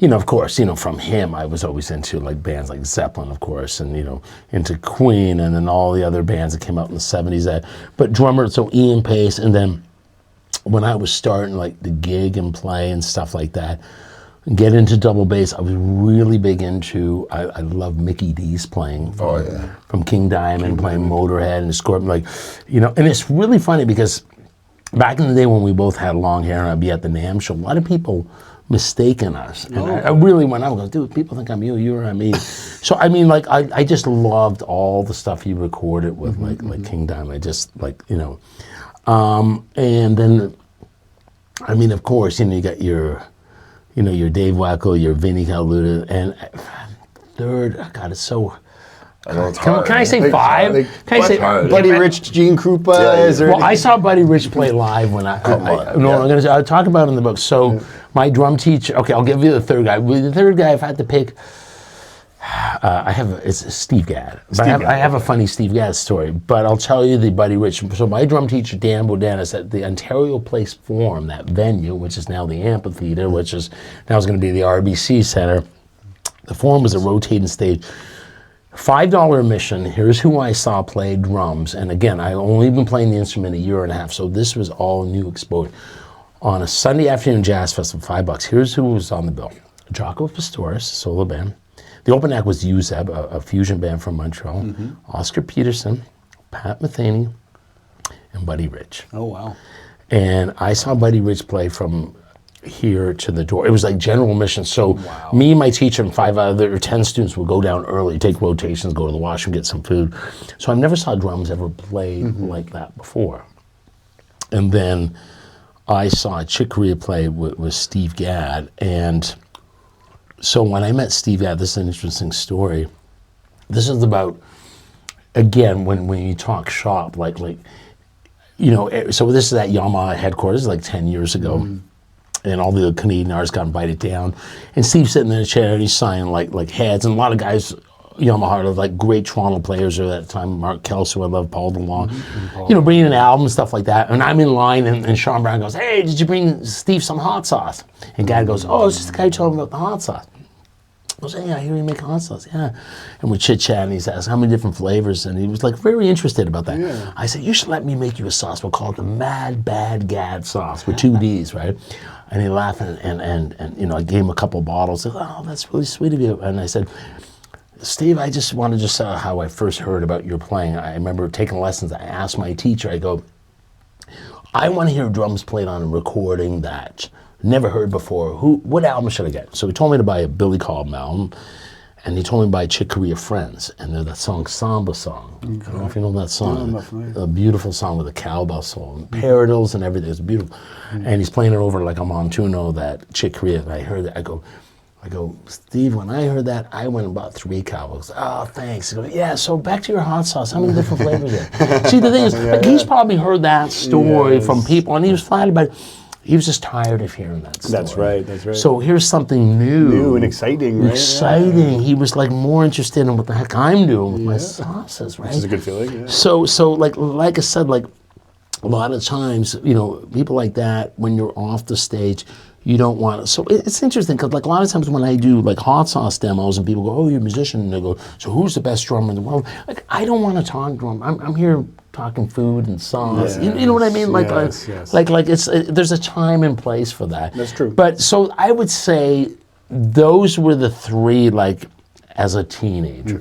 You know, of course, you know, from him, I was always into like bands like Zeppelin, of course, and, you know, into Queen and then all the other bands that came out in the 70s. But drummer, so Ian Pace, and then when I was starting like the gig and play and stuff like that, and get into double bass, I was really big into, I love Mickey D's playing from King Diamond, playing Motorhead and Scorpion, like, you know, and it's really funny because back in the day when we both had long hair and I'd be at the NAMM show, a lot of people mistaken us. And I really went out and go, dude, people think I'm you, you're not me. So, I mean, like, I just loved all the stuff he recorded with, like King Diamond. I just, like, you know. And then, I mean, of course, you know, you got your, you know, your Dave Wackel, your Vinnie Colaiuta, and third, God, it's so... I know it's Can hard. I say 5? Can I say Buddy Rich, Gene Krupa. Yeah, Is there Well, I saw Buddy Rich play live when I'm gonna talk about it in the book. So my drum teacher. Okay, I'll give you the third guy. The third guy, if I had to pick, it's Steve Gadd. But I have a funny Steve Gadd story. But I'll tell you the Buddy Rich. So my drum teacher Dan Bodanis at the Ontario Place Forum, that venue, which is now the amphitheater, which is now is going to be the RBC Center. The Forum was a rotating stage. $5 admission. Here's who I saw play drums. And again, I only been playing the instrument a year and a half, so this was all new exposure. On a Sunday afternoon jazz festival, $5. Here's who was on the bill. Jaco Pastorius, solo band. The open act was UZEB, a fusion band from Montreal. Oscar Peterson, Pat Metheny, and Buddy Rich. Oh, wow. And I saw Buddy Rich play from here to the door. It was like general admission. So me, my teacher, and 5 other 10 students would go down early, take rotations, go to the washroom, get some food. So I never saw drums ever played like that before. And then I saw Chick Corea play with Steve Gadd. And so when I met Steve Gadd, this is an interesting story. This is about, again, when you talk shop, like you know, so this is at Yamaha headquarters like 10 years ago. And all the Canadian artists got invited down. And Steve's sitting in a chair and he's signing like heads. And a lot of guys Yamaha, like great Toronto players at that time, Mark Kelso, I love Paul DeLong, bringing in albums, stuff like that. And I'm in line, and Sean Brown goes, "Hey, did you bring Steve some hot sauce?" And Gad goes, "Oh, it's just the guy who told me about the hot sauce." I was "Hey, I hear you make hot sauce." "Yeah." And we chit-chat, and he says, "How many different flavors?" And he was like very interested about that. Yeah. I said, "You should let me make you a sauce. We'll call it the Mad Bad Gad sauce with 2 Ds, right?" And he laughed, and I gave him a couple bottles. He said, "Oh, that's really sweet of you." And I said, "Steve, I just wanted to say how I first heard about your playing. I remember taking lessons. I asked my teacher, I go, I want to hear drums played on a recording that never heard before. What album should I get?" So he told me to buy a Billy Cobham album, and he told me to buy Chick Corea Friends, and they're that song, Samba Song. I don't know if you know that song. No, I'm not familiar. A beautiful song with a cowbell solo, and paradiddles and everything. It's beautiful. And he's playing it over like a Montuno, that Chick Corea, and I heard that. I go, "Steve, when I heard that, I went and bought 3 cowbells." "Oh, thanks." He goes, "Yeah, so back to your hot sauce. How many different flavors are there?" See, the thing is, he's probably heard that story from people, and he was flattered by it. He was just tired of hearing that story. That's right. So here's something new and exciting, right? Exciting. He was like more interested in what the heck I'm doing with my sauces, right? Which is a good feeling, yeah. So like I said, like a lot of times, people like that, when you're off the stage, you don't want to. So it's interesting because like a lot of times when I do like hot sauce demos and people go, "Oh, you're a musician," and they go, "So who's the best drummer in the world?" Like, I don't want to talk drum. I'm here talking food and songs. Yes, you know what I mean? Like, yes. like there's a time and place for that. That's true. But so I would say those were the 3, like, as a teenager,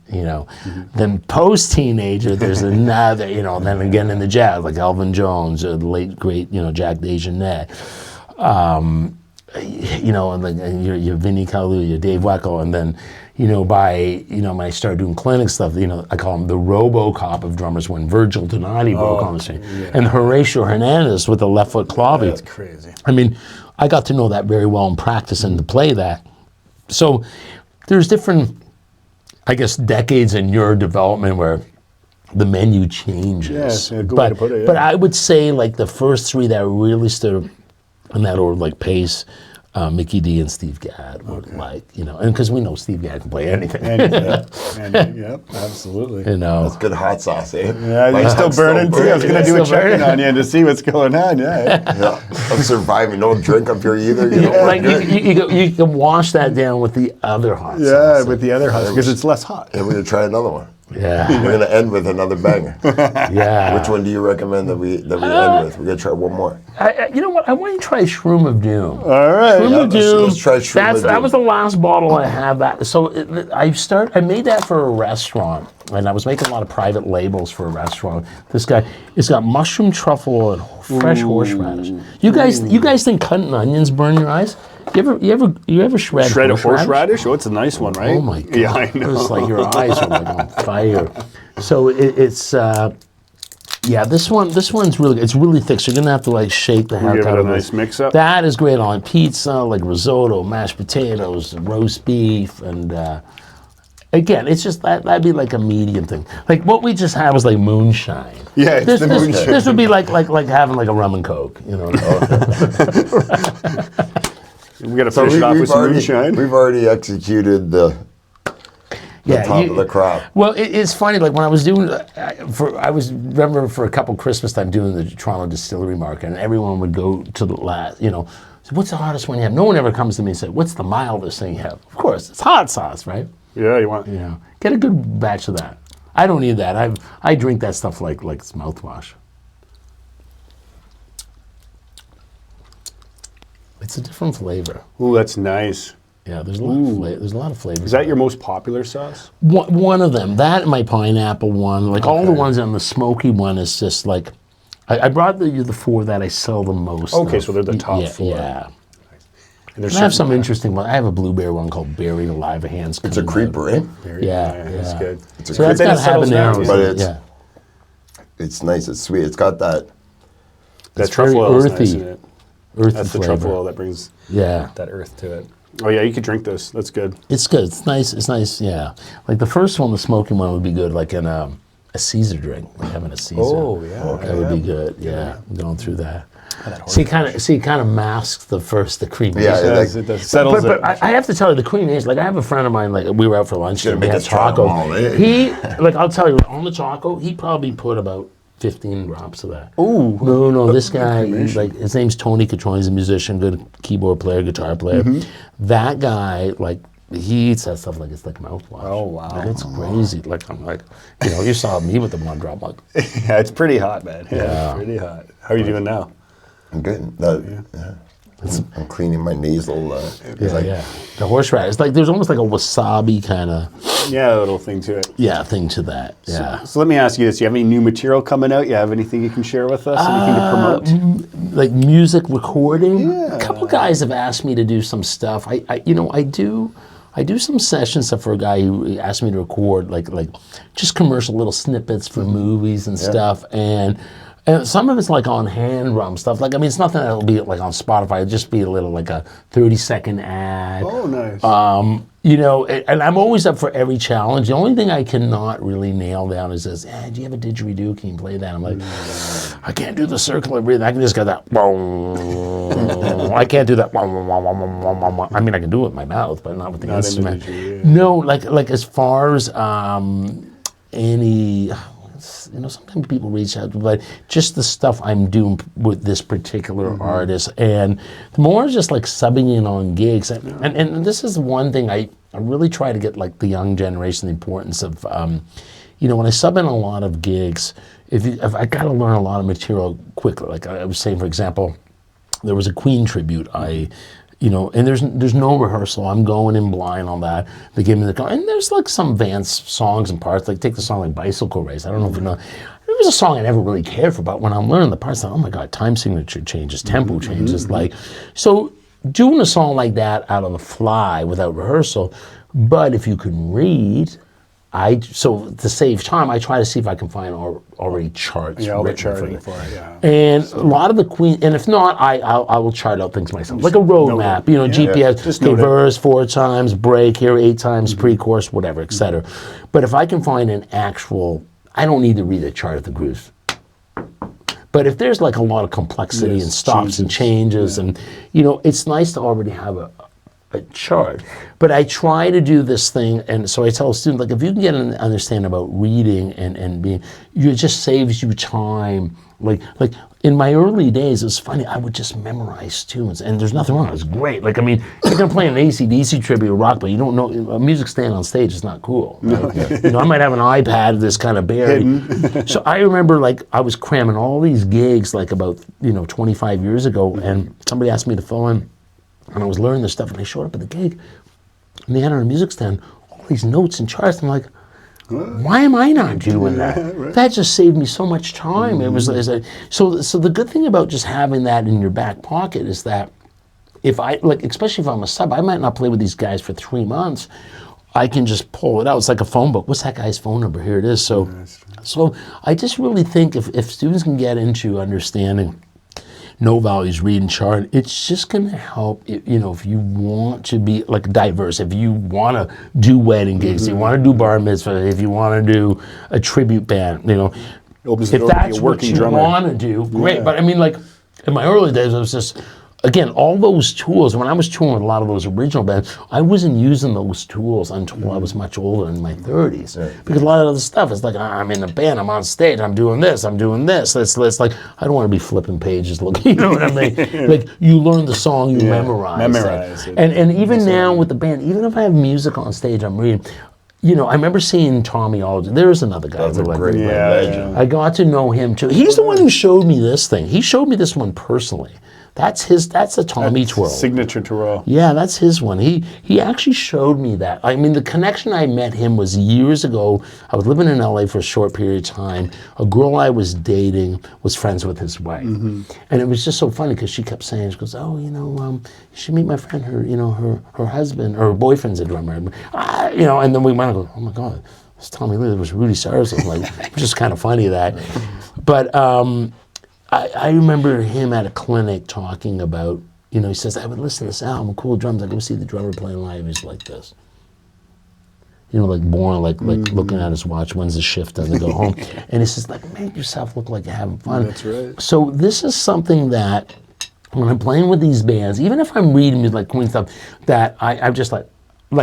Then post-teenager, there's another, then again in the jazz, like Elvin Jones, the late great, Jack DeJohnette, and like your Vinnie Colaiuta, your Dave Weckl, and then, when I started doing clinic stuff, I call him the RoboCop of drummers when Virgil Donati broke on the scene, and Horatio Hernandez with the left foot clave. That's crazy. I mean, I got to know that very well in practice and to play that. So there's different, I guess, decades in your development where the menu changes. Yes, a good way to put it, yeah. But I would say like the first 3 that really stood in that order, like Pace, Mickey D, and Steve Gadd were like, and because we know Steve Gadd can play anything. Yep, absolutely. That's good hot sauce, eh? Yeah, you're still burning too. I was going to do a check-in on you to see what's going on, Yeah, I'm surviving. No drink up here either. Like you can wash that down with the other hot sauce. Yeah, with the other hot because it's less hot. And we're going to try another one. Yeah. We're going to end with another banger. Yeah. Which one do you recommend that we end with? We're going to try one more. You know what? I want you to try Shroom of Doom. All right. Shroom of Doom. Let's try Shroom of Doom. That was the last bottle I had. I made that for a restaurant, and I was making a lot of private labels for a restaurant. This guy, it's got mushroom, truffle, and fresh horseradish. You guys think cutting onions burn your eyes? You ever shred horseradish? Oh, it's a nice one, right? Oh my God. Yeah, I know. It's like your eyes are like on fire. So it's this one's really good. It's really thick, so you're gonna have to like shake the heck Give out it a of nice this. mix up. That is great on pizza, like risotto, mashed potatoes, roast beef, and again, it's just that'd be like a medium thing. Like what we just had was like moonshine. Yeah, it's the moonshine. This would be like having like a rum and coke, We got to finish it off with some moonshine. We've already executed the top of the crop. Well, it's funny. Like when I was doing, remember for a couple Christmas time doing the Toronto Distillery Market, and everyone would go to the last, so what's the hottest one you have? No one ever comes to me and says, "What's the mildest thing you have?" Of course, it's hot sauce, right? Yeah, you want. Get a good batch of that. I don't need that. I drink that stuff like it's mouthwash. It's a different flavor. Ooh, that's nice. Yeah, there's a lot of flavors. Is that your most popular sauce? One of them. That and my pineapple one. Like all the ones on the smoky one is just like, I brought the 4 that I sell the most. Okay, so they're the top 4. Yeah. And I have some interesting one. I have a blueberry one called Buried Alive. Hands. It's a creeper, eh? Yeah, that's good. It's a So that's got habanero. But it's nice. It's sweet. It's got that. That truffle oil is earthy. nice, isn't it? Earthy That's the flavor. truffle oil that brings that earth to it. Oh yeah, you could drink this. That's good. It's good. It's nice. It's nice. Yeah. Like the first one, the smoking one would be good. Like in a Caesar drink, like having a Caesar. Oh yeah. That would be good. Yeah. I'm going through that. So he kind of masks the cream. Yeah, It does. Settles But it. I have to tell you, the cream is like I have a friend of mine. Like we were out for lunch and we make had us try them taco. all, eh? He like I'll tell you on the taco, he probably put about 15 drops of that. Ooh. No, this guy, like his name's Tony Catrone. He's a musician, good keyboard player, guitar player. That guy, like. He eats that stuff like it's like mouthwash. Oh, wow. Like, it's crazy. Like I'm like, you saw me with the one drop. Like, Yeah, it's pretty hot, man. Yeah. It's pretty hot. How are you doing now? I'm good. I'm cleaning my nasal. The horseradish. It's like there's almost like a wasabi kind of Yeah, a little thing to it. thing to that. Yeah. So let me ask you this: you have any new material coming out? You have anything you can share with us? Anything to promote? Like music recording. Yeah. A couple guys have asked me to do some stuff. I do some session stuff for a guy who asked me to record like just commercial little snippets for movies and stuff, and some of it's like on hand drum stuff. Like it's nothing that'll be like on Spotify. It'll just be a little like a 30-second ad. Oh, nice. And I'm always up for every challenge. The only thing I cannot really nail down is this, do you have a didgeridoo? Can you play that? I'm like, I can't do the circular breathing. I can just go that. I can't do that. I mean, I can do it with my mouth, but not with the instrument. No, like as far as any... sometimes people reach out, but just the stuff I'm doing with this particular artist, and the more just like subbing in on gigs, and this is one thing I really try to get like the young generation the importance of, when I sub in a lot of gigs, if I got to learn a lot of material quickly. Like I was saying, for example, there was a Queen tribute. And there's no rehearsal. I'm going in blind on that. They give me and there's like some advanced songs and parts. Like take the song like Bicycle Race. I don't know if you know. It was a song I never really cared for, but when I'm learning the parts, I'm like, oh my God, time signature changes, tempo changes. Like, so doing a song like that out on the fly without rehearsal. But if you can read, so to save time, I try to see if I can find already charts. Yeah, all the written charting for it, yeah. And a lot of the Queen, and if not, I will chart out things myself, like a roadmap, GPS, Just okay, note it. verse 4 times, break here 8 times, pre-chorus, whatever, etc. But if I can find an actual, I don't need to read a chart of the grooves. But if there's like a lot of complexity and stops and changes, and it's nice to already have a chart. But I try to do this thing, and so I tell a student, like, if you can get an understanding about reading and being, it just saves you time. Like in my early days, it was funny, I would just memorize tunes, and there's nothing wrong, it's great. Like, I mean, you're gonna play an AC/DC tribute or rock, but you don't know, a music stand on stage is not cool. Right? I might have an iPad that's kind of buried. So I remember, like, I was cramming all these gigs, like about, 25 years ago, and somebody asked me to fill in, and I was learning this stuff, and they showed up at the gig, and they had on a music stand all these notes and charts. I'm like, why am I not doing that? Right. That just saved me so much time. It was so the good thing about just having that in your back pocket is that if I, like, especially if I'm a sub, I might not play with these guys for 3 months. I can just pull it out. It's like a phone book. What's that guy's phone number? Here it is. So I just really think if students can get into understanding no values, read and chart, it's just going to help, if you want to be like diverse, if you want to do wedding gigs, you want to do bar mitzvah, if you want to do a tribute band, if that's what you want to do, great. But I mean, like, in my early days, it was just, again, all those tools, when I was touring with a lot of those original bands, I wasn't using those tools until I was much older, in my 30s. Right. Because a lot of other stuff is like, I'm in a band, I'm on stage, I'm doing this. It's like, I don't want to be flipping pages looking, you know what I mean? Like, you learn the song, you memorize it. And even now with the band, even if I have music on stage, I'm reading. I remember seeing Tommy Aldridge. There's another guy. That's a great legend. I got to know him too. He's the one who showed me this thing. He showed me this one personally. That's a Tommy twirl. Signature twirl. Yeah, that's his one. He actually showed me that. I mean, the connection I met him was years ago. I was living in LA for a short period of time. A girl I was dating was friends with his wife. And it was just so funny because she kept saying, she goes, oh, you should meet my friend, her husband, or her boyfriend's a drummer. And then we went and go, oh my God, it's Tommy Lee, it was Rudy Sarzo. Like, it was just kind of funny that. But I remember him at a clinic talking about, he says, I would listen to this album, cool drums. I go see the drummer playing live. He's like this. like born, like looking at his watch, when's the shift, doesn't go home. And he says, like, make yourself look like you're having fun. That's right. So this is something that when I'm playing with these bands, even if I'm reading music like Queen stuff, that I'm just like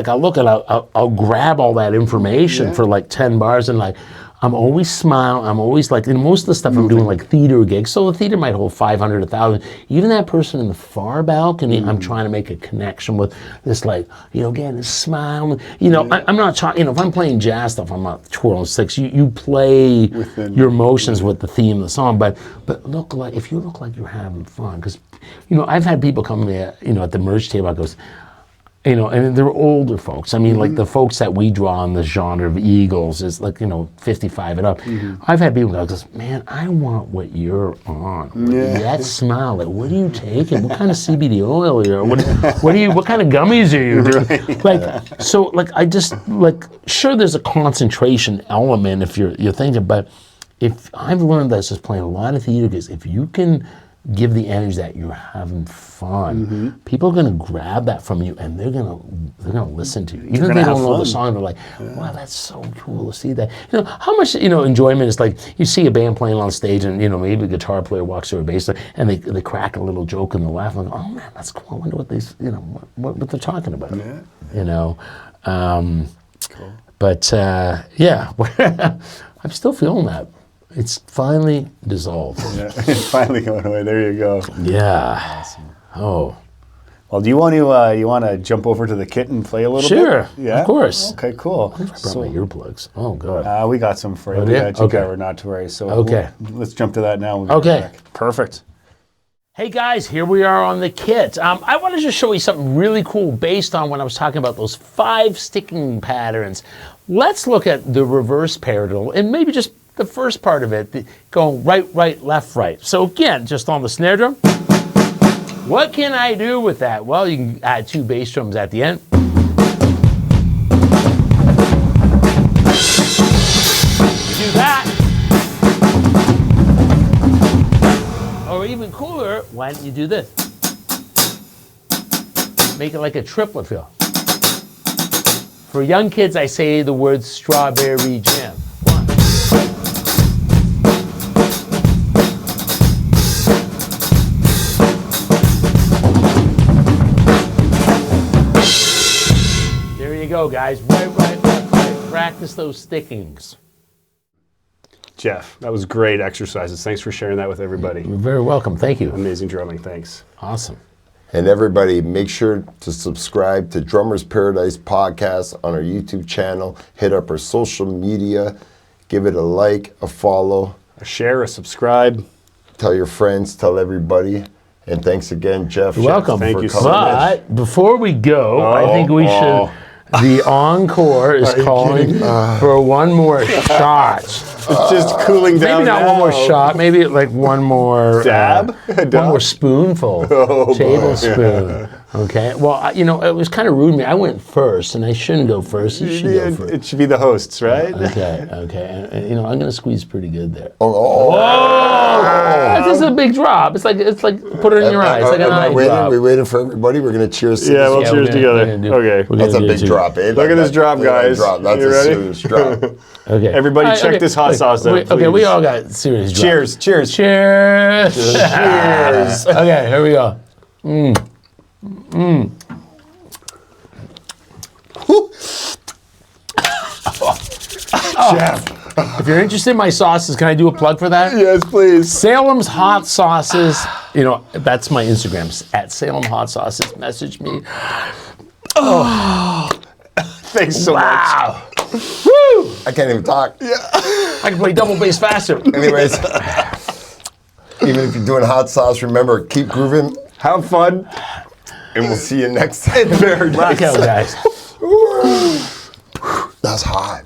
I'll look at, I'll grab all that information for like 10 bars, and like, I'm always smiling. I'm always like, and most of the stuff I'm doing like theater gigs. So the theater might hold 500, 1,000. Even that person in the far balcony, I'm trying to make a connection with this, like, again, this smile. I'm not talking, if I'm playing jazz stuff, I'm not twirling sticks. You play your emotions with the theme of the song, but look like, if you look like you're having fun, because, I've had people come to me, at the merch table, I goes, and they're older folks. I mean, like the folks that we draw in the genre of Eagles is like, 55 and up. I've had people go, man, I want what you're on. That smile, like, what are you taking? What kind of CBD oil are you? What kind of gummies are you doing? Like, so, like, I just, like, sure, there's a concentration element if you're thinking, but if I've learned this just playing a lot of theater gigs, if you can give the energy that you're having fun, people are going to grab that from you, and they're going to listen to you. Even if they don't know the song, they're like, wow, that's so cool to see that. How much enjoyment is, like, you see a band playing on stage, and maybe a guitar player walks through a bass, and they crack a little joke and they laugh, and oh man, that's cool. I wonder what they what they're talking about. Cool. But yeah, I'm still feeling that. It's finally dissolved. It's finally going away. There you go. Yeah. Awesome. Oh. Well, do you want to jump over to the kit and play a little bit? Sure. Yeah. Of course. Okay. Cool. I brought my earplugs. Oh God. We got some for you. We got you covered, not to worry. So let's jump to that now. We'll okay. Back. Perfect. Hey guys, here we are on the kit. I wanted to show you something really cool based on when I was talking about those 5 sticking patterns. Let's look at the reverse paradiddle and maybe just the first part of it, going right, right, left, right. So again, just on the snare drum. What can I do with that? Well, you can add 2 bass drums at the end. You do that. Or even cooler, why don't you do this? Make it like a triplet feel. For young kids, I say the word strawberry jam. 1. There you go, guys. Right, right, left, right. Practice those stickings. Jeff, that was great exercises. Thanks for sharing that with everybody. You're very welcome. Thank you. Amazing drumming. Thanks. Awesome. And everybody, make sure to subscribe to Drummers Paradise Podcast on our YouTube channel. Hit up our social media. Give it a like, a follow. A share, a subscribe. Tell your friends, tell everybody. And thanks again, Jeff. You're welcome. Thank you for so coming much. in. But before we go, I think we should... The encore is calling for one more shot. Just cooling down. Maybe not one more shot. Maybe like one more dab. One more spoonful. Tablespoon. Okay. Well, it was kind of rude of me. I went first, and I shouldn't go first. You should go first. It should be the hosts, right? Okay. And I'm gonna squeeze pretty good there. Oh. That's just a big drop. It's like put it in your eyes. It's like an eye drop. We waited for everybody. We're gonna cheers. Yeah, we'll cheers together. Okay. That's a big drop, eh? Look at this drop, guys. That's a serious drop. Okay. Everybody check this hot sauce out, Okay, we all got serious drops. Cheers. Cheers. Cheers. Okay, here we go. Jeff. If you're interested in my sauces, can I do a plug for that? Yes, please. Salem's Hot Sauces. That's my Instagram, at Salem Hot Sauces. Message me. Thanks so much. Wow. Woo! I can't even talk. Yeah. I can play double bass faster. Anyways, even if you're doing hot sauce, remember, keep grooving. Have fun. And we'll see you next time. Rock out, guys. That's hot.